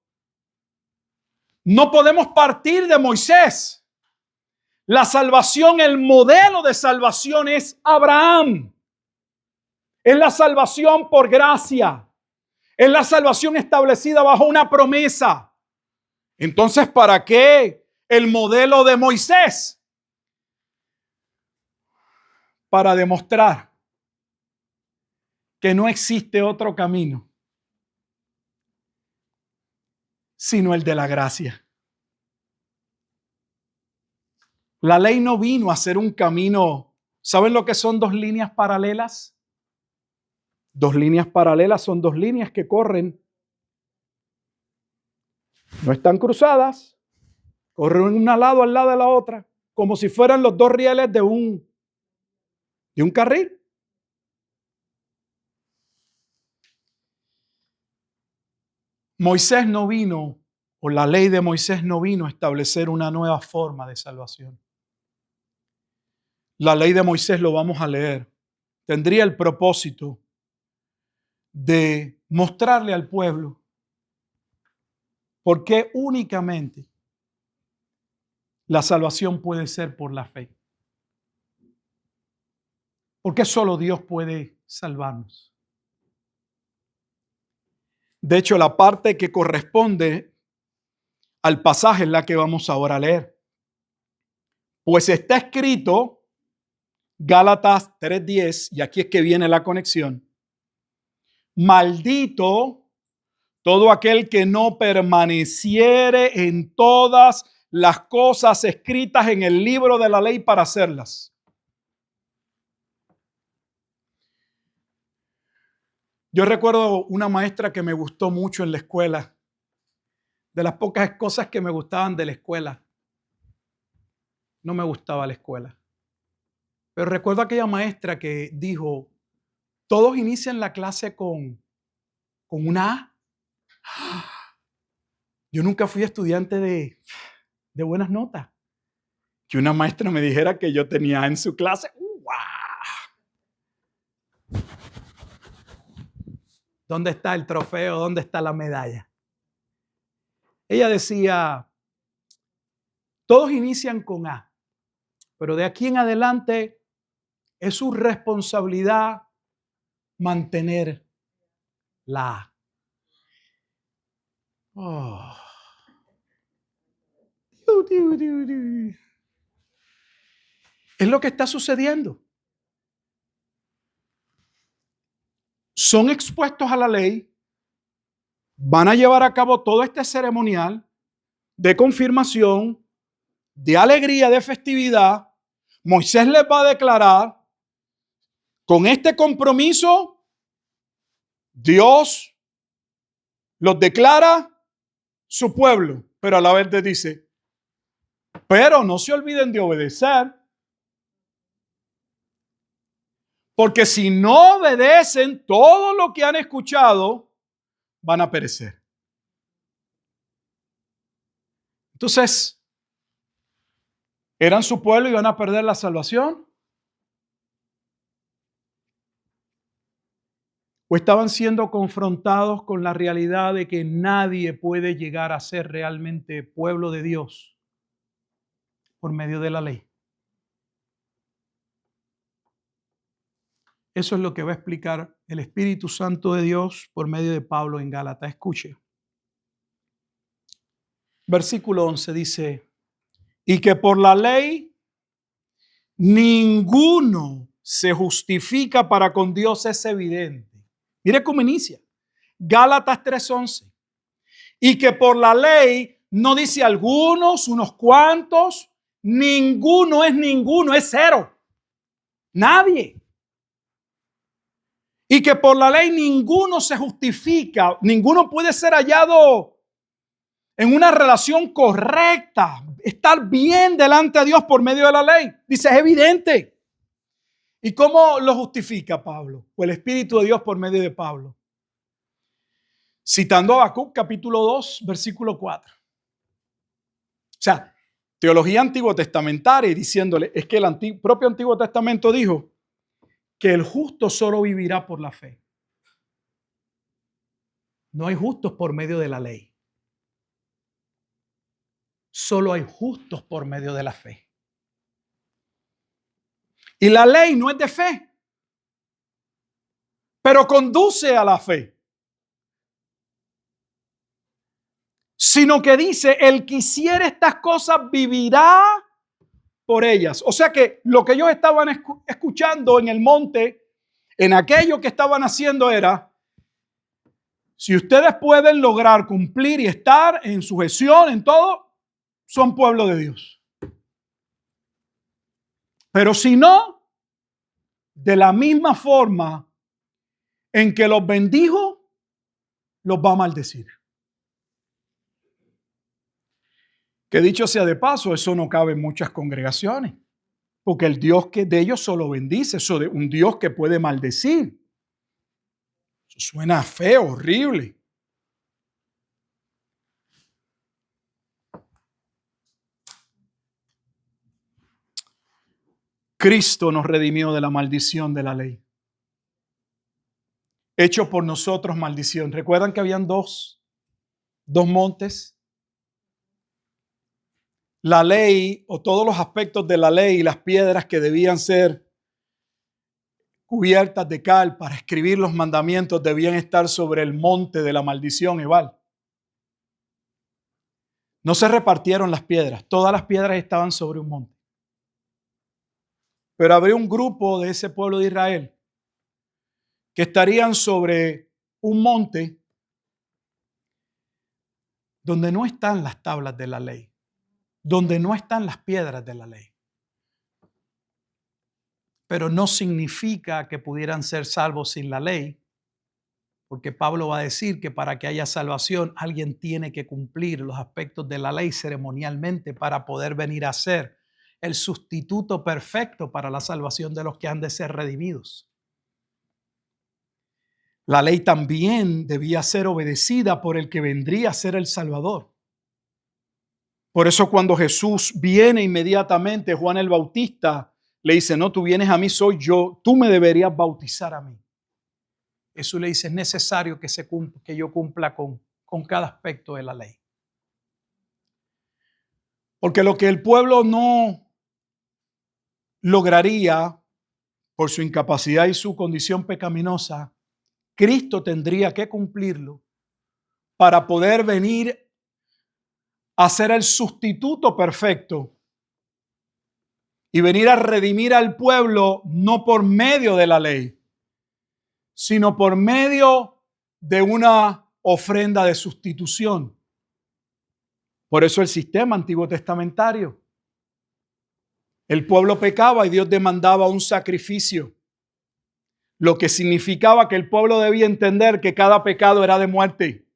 No podemos partir de Moisés. La salvación, el modelo de salvación es Abraham. Es la salvación por gracia. Es la salvación establecida bajo una promesa. Entonces, ¿para qué el modelo de Moisés? Para demostrar que no existe otro camino sino el de la gracia. La ley no vino a ser un camino. ¿Saben lo que son dos líneas paralelas? Dos líneas paralelas son dos líneas que corren. No están cruzadas. Corren una al lado de la otra, como si fueran los dos rieles de un carril. Moisés no vino, o la ley de Moisés no vino a establecer una nueva forma de salvación. La ley de Moisés, lo vamos a leer, tendría el propósito de mostrarle al pueblo por qué únicamente la salvación puede ser por la fe. ¿Por qué solo Dios puede salvarnos? De hecho, la parte que corresponde al pasaje es la que vamos ahora a leer. Pues está escrito, Gálatas 3:10, y aquí es que viene la conexión. Maldito todo aquel que no permaneciere en todas las cosas escritas en el libro de la ley para hacerlas. Yo recuerdo una maestra que me gustó mucho en la escuela. De las pocas cosas que me gustaban de la escuela. No me gustaba la escuela. Pero recuerdo aquella maestra que dijo, todos inician la clase con una A. Yo nunca fui estudiante de buenas notas. Que una maestra me dijera que yo tenía A en su clase. ¡Wow! ¿Dónde está el trofeo? ¿Dónde está la medalla? Ella decía, todos inician con A, pero de aquí en adelante es su responsabilidad mantener la A. Oh. Es lo que está sucediendo. Son expuestos a la ley, van a llevar a cabo todo este ceremonial de confirmación, de alegría, de festividad. Moisés les va a declarar, con este compromiso, Dios los declara su pueblo, pero a la vez les dice, pero no se olviden de obedecer, porque si no obedecen todo lo que han escuchado, van a perecer. Entonces, ¿eran su pueblo y van a perder la salvación? ¿O estaban siendo confrontados con la realidad de que nadie puede llegar a ser realmente pueblo de Dios por medio de la ley? Eso es lo que va a explicar el Espíritu Santo de Dios por medio de Pablo en Gálatas. Escuche. Versículo 11 dice, y que por la ley ninguno se justifica para con Dios, es evidente. Mire cómo inicia. Gálatas 3:11. Y que por la ley no dice algunos, unos cuantos, ninguno, es cero. Nadie. Y que por la ley ninguno se justifica, ninguno puede ser hallado en una relación correcta, estar bien delante de Dios por medio de la ley. Dice, es evidente. ¿Y cómo lo justifica Pablo? O el Espíritu de Dios por medio de Pablo. Citando a Habacuc capítulo 2, versículo 4. O sea, teología antiguo testamentaria y diciéndole, es que el propio Antiguo Testamento dijo que el justo solo vivirá por la fe. No hay justos por medio de la ley. Solo hay justos por medio de la fe. Y la ley no es de fe, pero conduce a la fe. Sino que dice, el que hiciere estas cosas vivirá por ellas. O sea que lo que ellos estaban escuchando en el monte, en aquello que estaban haciendo era, si ustedes pueden lograr cumplir y estar en sujeción, en todo, son pueblo de Dios. Pero si no, de la misma forma en que los bendijo, los va a maldecir. Que dicho sea de paso, eso no cabe en muchas congregaciones, porque el Dios que de ellos solo bendice, eso de un Dios que puede maldecir. Eso suena feo, horrible. Cristo nos redimió de la maldición de la ley. Hecho por nosotros maldición. ¿Recuerdan que habían dos montes? La ley o todos los aspectos de la ley y las piedras que debían ser cubiertas de cal para escribir los mandamientos debían estar sobre el monte de la maldición, Ebal. No se repartieron las piedras, todas las piedras estaban sobre un monte. Pero habría un grupo de ese pueblo de Israel que estarían sobre un monte donde no están las tablas de la ley, donde no están las piedras de la ley. Pero no significa que pudieran ser salvos sin la ley, porque Pablo va a decir que para que haya salvación, alguien tiene que cumplir los aspectos de la ley ceremonialmente para poder venir a ser el sustituto perfecto para la salvación de los que han de ser redimidos. La ley también debía ser obedecida por el que vendría a ser el Salvador. Por eso cuando Jesús viene inmediatamente, Juan el Bautista le dice, no, tú vienes a mí, soy yo, tú me deberías bautizar a mí. Jesús le dice, es necesario que yo cumpla con cada aspecto de la ley. Porque lo que el pueblo no lograría por su incapacidad y su condición pecaminosa, Cristo tendría que cumplirlo para poder venir a ser el sustituto perfecto y venir a redimir al pueblo no por medio de la ley, sino por medio de una ofrenda de sustitución. Por eso el sistema antiguo testamentario. El pueblo pecaba y Dios demandaba un sacrificio, lo que significaba que el pueblo debía entender que cada pecado era de muerte.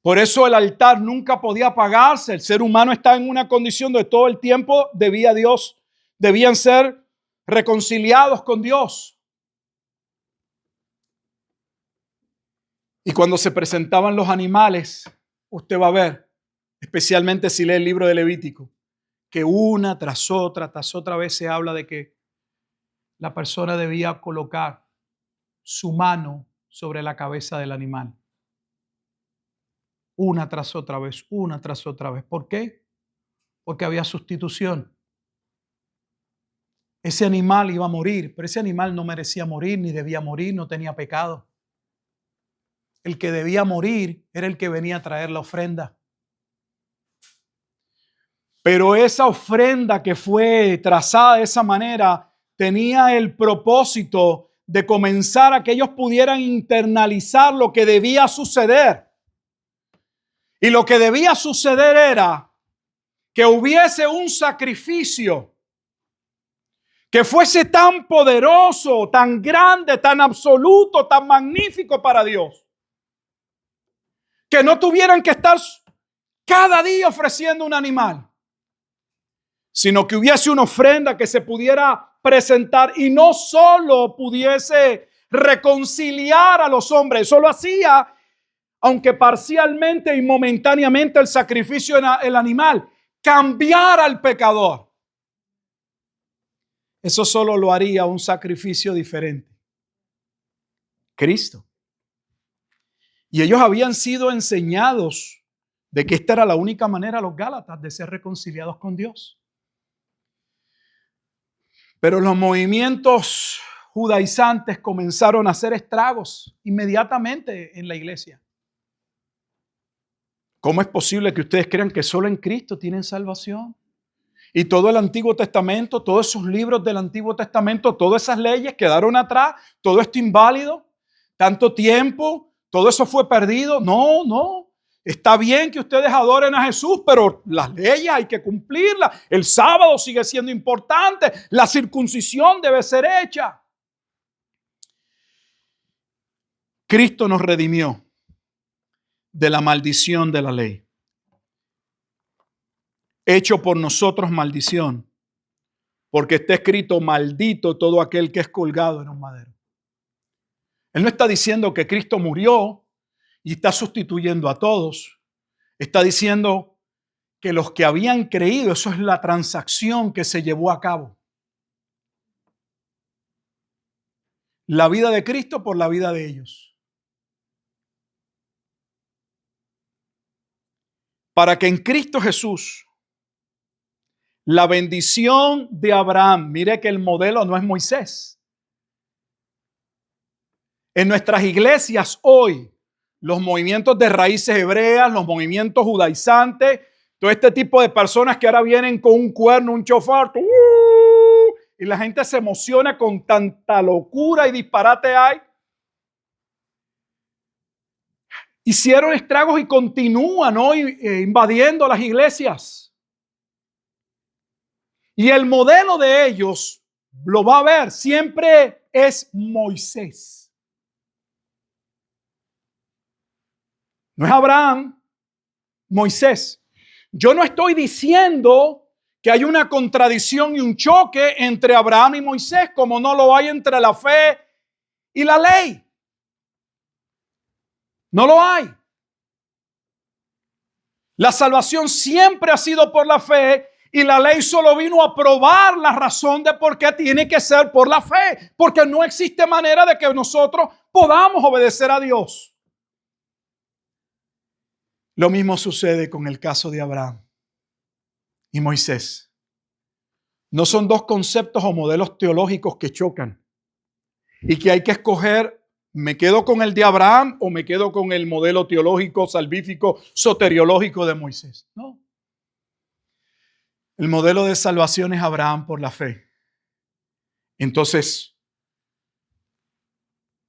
Por eso el altar nunca podía apagarse. El ser humano está en una condición de todo el tiempo debían ser reconciliados con Dios. Y cuando se presentaban los animales, usted va a ver, especialmente si lee el libro de Levítico, que una tras otra vez se habla de que la persona debía colocar su mano sobre la cabeza del animal. Una tras otra vez, una tras otra vez. ¿Por qué? Porque había sustitución. Ese animal iba a morir, pero ese animal no merecía morir, ni debía morir, no tenía pecado. El que debía morir era el que venía a traer la ofrenda. Pero esa ofrenda que fue trazada de esa manera tenía el propósito de comenzar a que ellos pudieran internalizar lo que debía suceder. Y lo que debía suceder era que hubiese un sacrificio que fuese tan poderoso, tan grande, tan absoluto, tan magnífico para Dios, que no tuvieran que estar cada día ofreciendo un animal, sino que hubiese una ofrenda que se pudiera presentar y no solo pudiese reconciliar a los hombres, eso lo hacía, aunque parcialmente y momentáneamente, el sacrificio en el animal, cambiar al pecador. Eso solo lo haría un sacrificio diferente: Cristo. Y ellos habían sido enseñados de que esta era la única manera, los Gálatas, de ser reconciliados con Dios. Pero los movimientos judaizantes comenzaron a hacer estragos inmediatamente en la iglesia. ¿Cómo es posible que ustedes crean que solo en Cristo tienen salvación? Y todo el Antiguo Testamento, todos esos libros del Antiguo Testamento, todas esas leyes quedaron atrás, todo esto inválido, tanto tiempo, todo eso fue perdido. No. Está bien que ustedes adoren a Jesús, pero las leyes hay que cumplirlas. El sábado sigue siendo importante. La circuncisión debe ser hecha. Cristo nos redimió de la maldición de la ley. Hecho por nosotros maldición, porque está escrito: maldito todo aquel que es colgado en un madero. Él no está diciendo que Cristo murió y está sustituyendo a todos. Está diciendo que los que habían creído, eso es la transacción que se llevó a cabo. La vida de Cristo por la vida de ellos. Para que en Cristo Jesús la bendición de Abraham, mire que el modelo no es Moisés. En nuestras iglesias hoy, los movimientos de raíces hebreas, los movimientos judaizantes, todo este tipo de personas que ahora vienen con un cuerno, un chofar, y la gente se emociona con tanta locura y disparate hay. Hicieron estragos y continúan hoy invadiendo las iglesias. Y el modelo de ellos, lo va a ver, siempre es Moisés. No es Abraham, Moisés. Yo no estoy diciendo que hay una contradicción y un choque entre Abraham y Moisés, como no lo hay entre la fe y la ley. No lo hay. La salvación siempre ha sido por la fe y la ley solo vino a probar la razón de por qué tiene que ser por la fe, porque no existe manera de que nosotros podamos obedecer a Dios. Lo mismo sucede con el caso de Abraham y Moisés. No son dos conceptos o modelos teológicos que chocan y que hay que escoger: ¿me quedo con el de Abraham o me quedo con el modelo teológico, salvífico, soteriológico de Moisés? No. El modelo de salvación es Abraham por la fe. Entonces,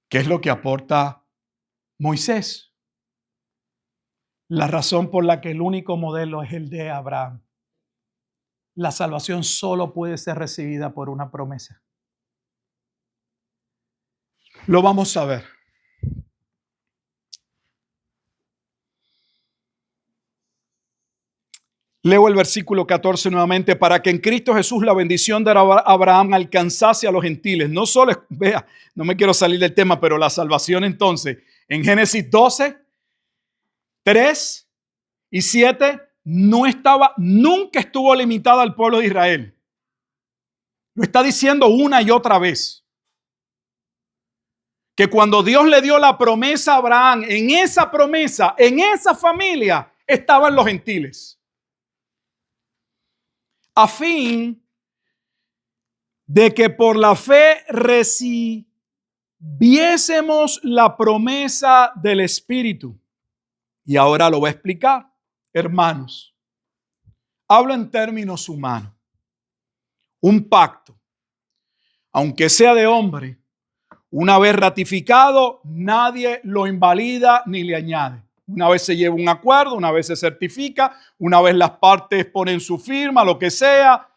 ¿qué es lo que aporta Moisés? La razón por la que el único modelo es el de Abraham. La salvación solo puede ser recibida por una promesa. Lo vamos a ver. Leo el versículo 14 nuevamente. Para que en Cristo Jesús la bendición de Abraham alcanzase a los gentiles. No solo, vea, no me quiero salir del tema, pero la salvación entonces, en Génesis 12, 3 y 7, nunca estuvo limitada al pueblo de Israel. Lo está diciendo una y otra vez. Que cuando Dios le dio la promesa a Abraham, en esa promesa, en esa familia, estaban los gentiles. A fin de que por la fe recibiésemos la promesa del Espíritu. Y ahora lo voy a explicar, hermanos. Hablo en términos humanos. Un pacto, aunque sea de hombre, una vez ratificado, nadie lo invalida ni le añade. Una vez se lleva un acuerdo, una vez se certifica, una vez las partes ponen su firma, lo que sea,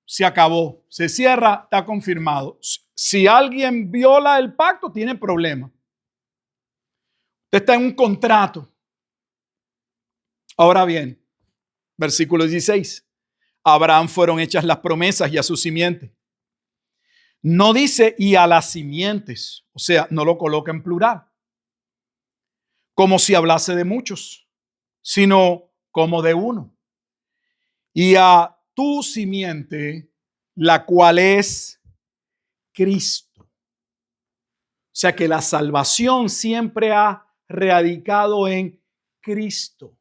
se acabó, se cierra, está confirmado. Si alguien viola el pacto, tiene problema. Usted está en un contrato. Ahora bien, versículo 16. A Abraham fueron hechas las promesas y a su simiente. No dice y a las simientes, o sea, no lo coloca en plural, como si hablase de muchos, sino como de uno. Y a tu simiente, la cual es Cristo. O sea que la salvación siempre ha radicado en Cristo.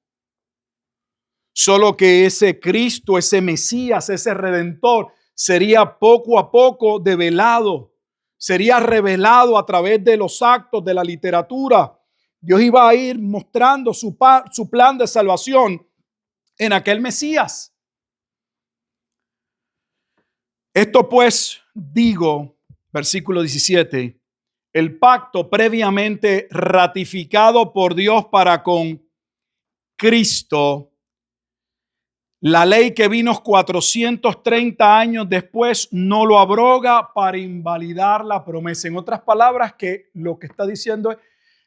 Solo que ese Cristo, ese Mesías, ese Redentor, sería poco a poco develado, sería revelado a través de los actos de la literatura. Dios iba a ir mostrando su plan de salvación en aquel Mesías. Esto pues digo, versículo 17, el pacto previamente ratificado por Dios para con Cristo, la ley que vino 430 años después no lo abroga para invalidar la promesa. En otras palabras, que lo que está diciendo es,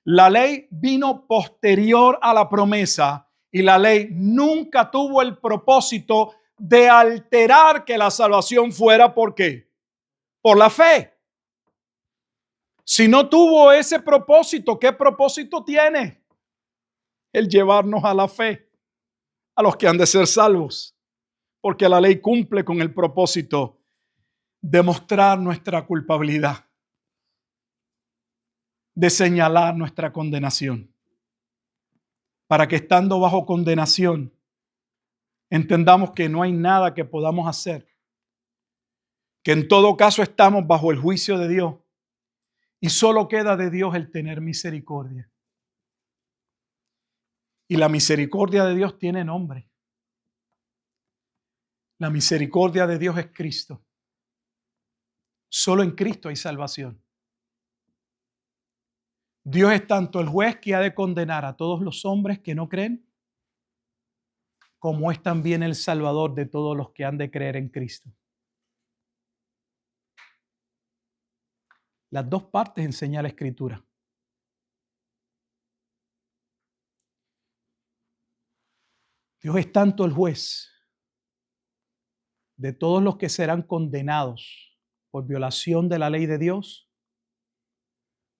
la ley vino posterior a la promesa y la ley nunca tuvo el propósito de alterar que la salvación fuera, ¿por qué? Por la fe. Si no tuvo ese propósito, ¿qué propósito tiene? El llevarnos a la fe. A los que han de ser salvos, porque la ley cumple con el propósito de mostrar nuestra culpabilidad, de señalar nuestra condenación, para que estando bajo condenación entendamos que no hay nada que podamos hacer, que en todo caso estamos bajo el juicio de Dios y solo queda de Dios el tener misericordia. Y la misericordia de Dios tiene nombre. La misericordia de Dios es Cristo. Solo en Cristo hay salvación. Dios es tanto el juez que ha de condenar a todos los hombres que no creen, como es también el Salvador de todos los que han de creer en Cristo. Las dos partes enseña la Escritura. Dios es tanto el juez de todos los que serán condenados por violación de la ley de Dios,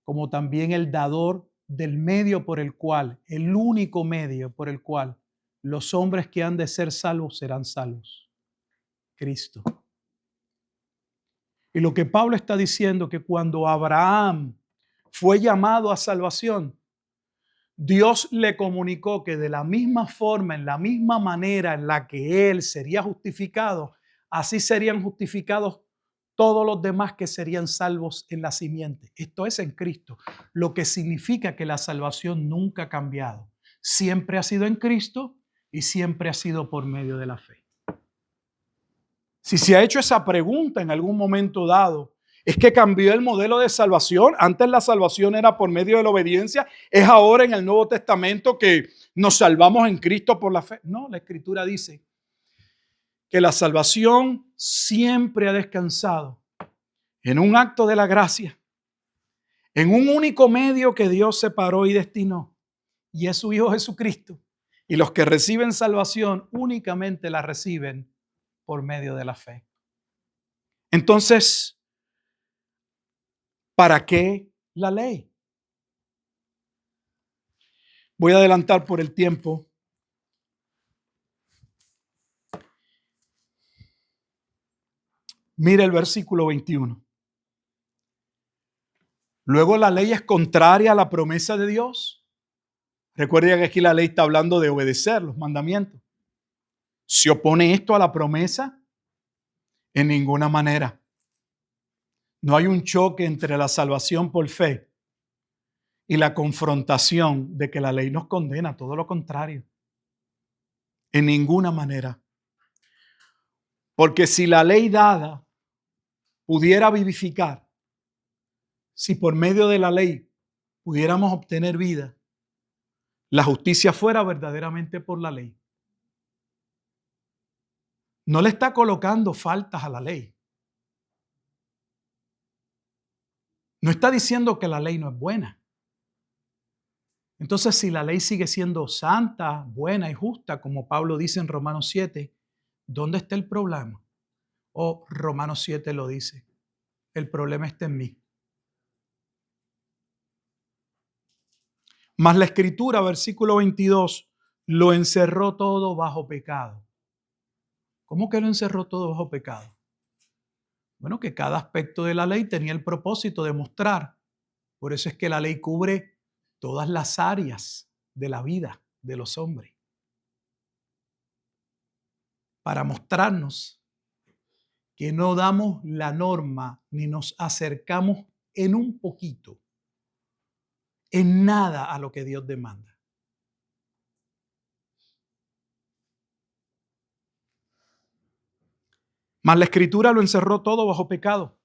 como también el dador del medio por el cual, el único medio por el cual los hombres que han de ser salvos serán salvos. Cristo. Y lo que Pablo está diciendo que cuando Abraham fue llamado a salvación, Dios le comunicó que de la misma forma, en la misma manera en la que él sería justificado, así serían justificados todos los demás que serían salvos en la simiente. Esto es en Cristo, lo que significa que la salvación nunca ha cambiado. Siempre ha sido en Cristo y siempre ha sido por medio de la fe. Si se ha hecho esa pregunta en algún momento dado, es que cambió el modelo de salvación. Antes la salvación era por medio de la obediencia. Es ahora en el Nuevo Testamento que nos salvamos en Cristo por la fe. No, la Escritura dice que la salvación siempre ha descansado en un acto de la gracia, en un único medio que Dios separó y destinó, y es su Hijo Jesucristo. Y los que reciben salvación únicamente la reciben por medio de la fe. Entonces, ¿para qué la ley? Voy a adelantar por el tiempo. Mira el versículo 21. Luego la ley es contraria a la promesa de Dios. Recuerden que aquí la ley está hablando de obedecer los mandamientos. ¿Se opone esto a la promesa? En ninguna manera. No hay un choque entre la salvación por fe y la confrontación de que la ley nos condena, todo lo contrario. En ninguna manera. Porque si la ley dada pudiera vivificar, si por medio de la ley pudiéramos obtener vida, la justicia fuera verdaderamente por la ley. No le está colocando faltas a la ley. No está diciendo que la ley no es buena. Entonces, si la ley sigue siendo santa, buena y justa, como Pablo dice en Romanos 7, ¿dónde está el problema? O Romanos 7 lo dice, el problema está en mí. Mas la Escritura, versículo 22, lo encerró todo bajo pecado. ¿Cómo que lo encerró todo bajo pecado? Bueno, que cada aspecto de la ley tenía el propósito de mostrar. Por eso es que la ley cubre todas las áreas de la vida de los hombres. Para mostrarnos que no damos la norma ni nos acercamos en un poquito, en nada a lo que Dios demanda. Mas la Escritura lo encerró todo bajo pecado,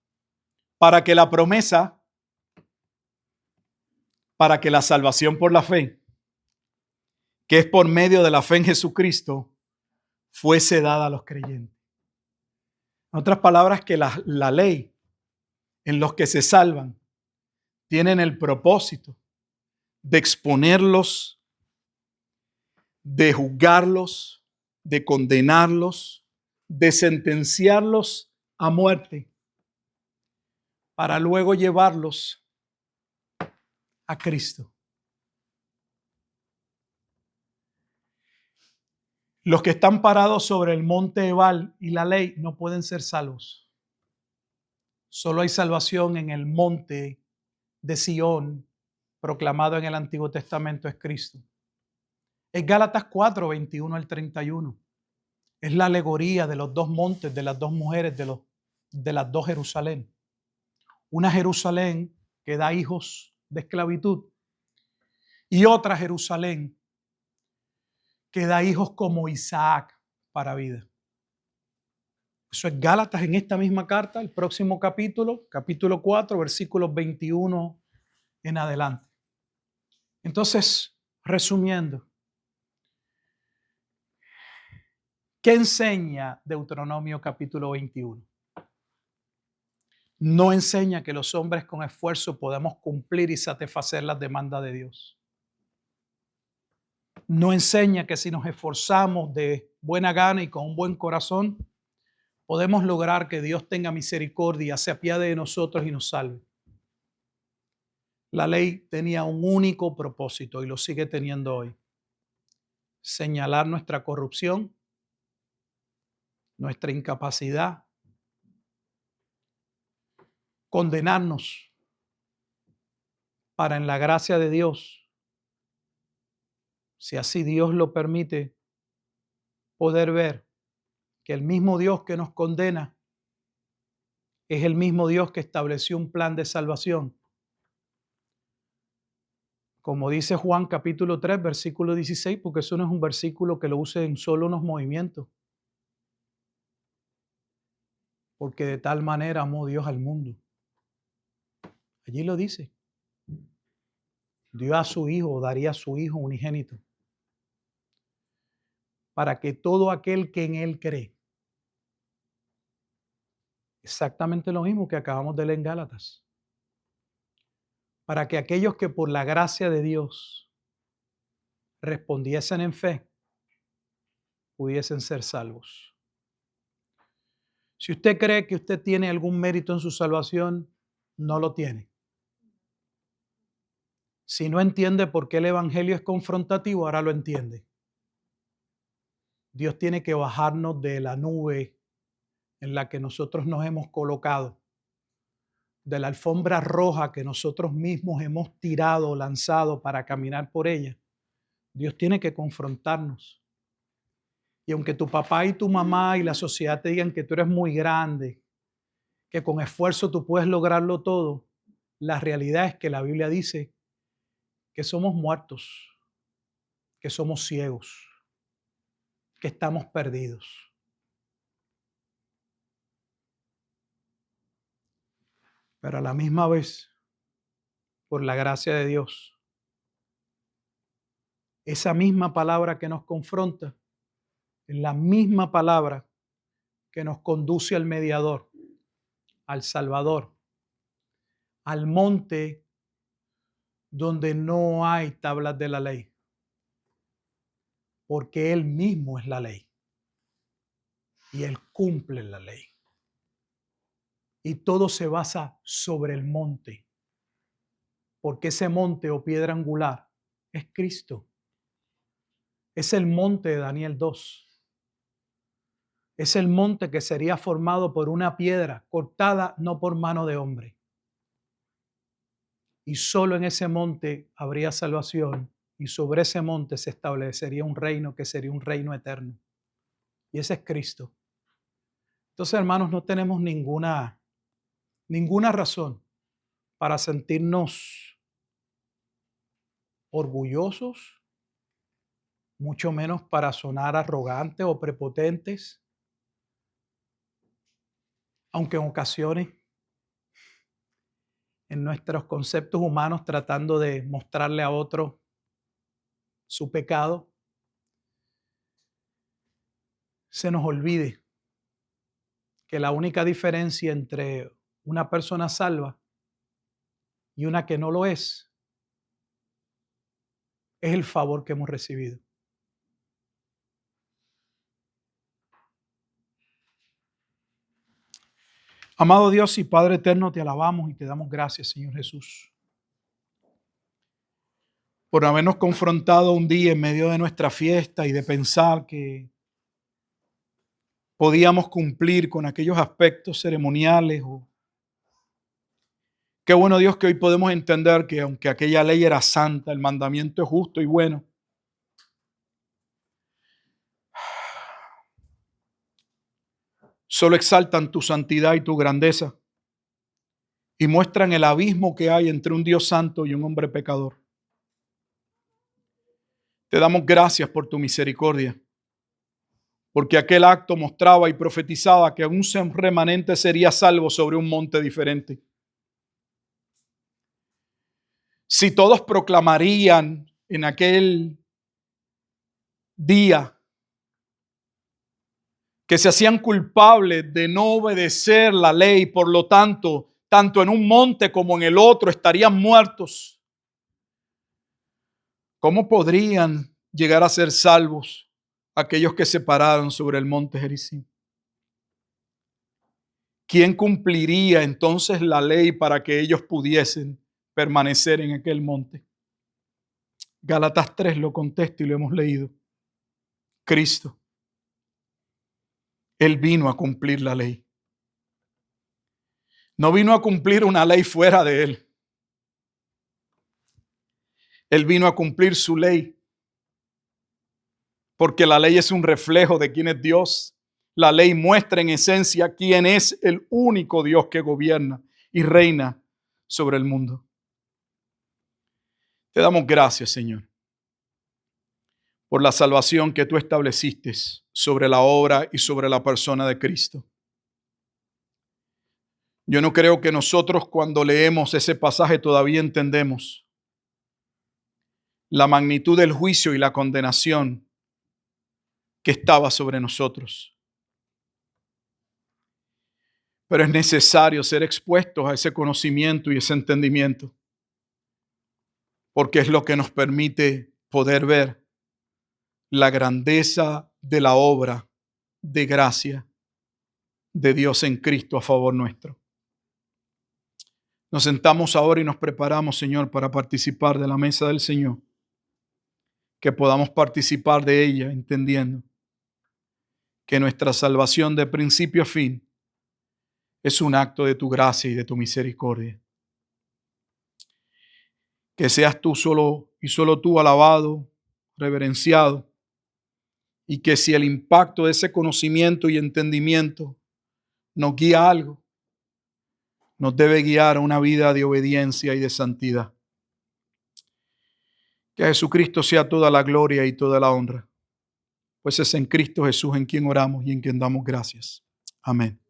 para que la promesa, para que la salvación por la fe, que es por medio de la fe en Jesucristo, fuese dada a los creyentes. En otras palabras, que la ley en los que se salvan tienen el propósito de exponerlos, de juzgarlos, de condenarlos, de sentenciarlos a muerte, para luego llevarlos a Cristo. Los que están parados sobre el monte Ebal y la ley no pueden ser salvos. Solo hay salvación en el monte de Sión, proclamado en el Antiguo Testamento, es Cristo. Es Gálatas 4, 21 al 31. Es la alegoría de los dos montes, de las dos mujeres, de las dos Jerusalén. Una Jerusalén que da hijos de esclavitud y otra Jerusalén que da hijos como Isaac para vida. Eso es Gálatas en esta misma carta, el próximo capítulo, capítulo 4, versículos 21 en adelante. Entonces, resumiendo, ¿qué enseña Deuteronomio capítulo 21? No enseña que los hombres con esfuerzo podemos cumplir y satisfacer las demandas de Dios. No enseña que si nos esforzamos de buena gana y con un buen corazón, podemos lograr que Dios tenga misericordia, se apiade de nosotros y nos salve. La ley tenía un único propósito y lo sigue teniendo hoy: señalar nuestra corrupción, nuestra incapacidad, condenarnos para, en la gracia de Dios, si así Dios lo permite, poder ver que el mismo Dios que nos condena es el mismo Dios que estableció un plan de salvación. Como dice Juan capítulo 3, versículo 16, porque eso no es un versículo que lo use en solo unos movimientos. Porque de tal manera amó Dios al mundo. Allí lo dice. Dio a su Hijo, daría a su Hijo unigénito, para que todo aquel que en Él cree, exactamente lo mismo que acabamos de leer en Gálatas, para que aquellos que por la gracia de Dios respondiesen en fe, pudiesen ser salvos. Si usted cree que usted tiene algún mérito en su salvación, no lo tiene. Si no entiende por qué el Evangelio es confrontativo, ahora lo entiende. Dios tiene que bajarnos de la nube en la que nosotros nos hemos colocado, de la alfombra roja que nosotros mismos hemos tirado, lanzado para caminar por ella. Dios tiene que confrontarnos. Y aunque tu papá y tu mamá y la sociedad te digan que tú eres muy grande, que con esfuerzo tú puedes lograrlo todo, la realidad es que la Biblia dice que somos muertos, que somos ciegos, que estamos perdidos. Pero a la misma vez, por la gracia de Dios, esa misma palabra que nos confronta es la misma palabra que nos conduce al mediador, al Salvador, al monte donde no hay tablas de la ley, porque Él mismo es la ley y Él cumple la ley. Y todo se basa sobre el monte, porque ese monte o piedra angular es Cristo. Es el monte de Daniel 2. Es el monte que sería formado por una piedra cortada no por mano de hombre. Y solo en ese monte habría salvación, y sobre ese monte se establecería un reino que sería un reino eterno. Y ese es Cristo. Entonces, hermanos, no tenemos ninguna razón para sentirnos orgullosos, mucho menos para sonar arrogantes o prepotentes, aunque en ocasiones en nuestros conceptos humanos tratando de mostrarle a otro su pecado, se nos olvide que la única diferencia entre una persona salva y una que no lo es el favor que hemos recibido. Amado Dios y Padre eterno, te alabamos y te damos gracias, Señor Jesús, por habernos confrontado un día en medio de nuestra fiesta y de pensar que podíamos cumplir con aquellos aspectos ceremoniales. Qué bueno, Dios, que hoy podemos entender que aunque aquella ley era santa, el mandamiento es justo y bueno, solo exaltan tu santidad y tu grandeza y muestran el abismo que hay entre un Dios santo y un hombre pecador. Te damos gracias por tu misericordia, porque aquel acto mostraba y profetizaba que un remanente sería salvo sobre un monte diferente. Si todos proclamarían en aquel día que se hacían culpables de no obedecer la ley, por lo tanto, tanto en un monte como en el otro estarían muertos, ¿cómo podrían llegar a ser salvos aquellos que se pararon sobre el monte Gerizim? ¿Quién cumpliría entonces la ley para que ellos pudiesen permanecer en aquel monte? Gálatas 3 lo contesta y lo hemos leído. Cristo. Él vino a cumplir la ley. No vino a cumplir una ley fuera de Él. Él vino a cumplir su ley. Porque la ley es un reflejo de quién es Dios. La ley muestra en esencia quién es el único Dios que gobierna y reina sobre el mundo. Te damos gracias, Señor, por la salvación que tú estableciste sobre la obra y sobre la persona de Cristo. Yo no creo que nosotros cuando leemos ese pasaje todavía entendemos la magnitud del juicio y la condenación que estaba sobre nosotros. Pero es necesario ser expuestos a ese conocimiento y ese entendimiento, porque es lo que nos permite poder ver la grandeza de la obra de gracia de Dios en Cristo a favor nuestro. Nos sentamos ahora y nos preparamos, Señor, para participar de la mesa del Señor. Que podamos participar de ella entendiendo que nuestra salvación de principio a fin es un acto de tu gracia y de tu misericordia. Que seas tú solo y solo tú alabado, reverenciado, y que si el impacto de ese conocimiento y entendimiento nos guía a algo, nos debe guiar a una vida de obediencia y de santidad. Que a Jesucristo sea toda la gloria y toda la honra, pues es en Cristo Jesús en quien oramos y en quien damos gracias. Amén.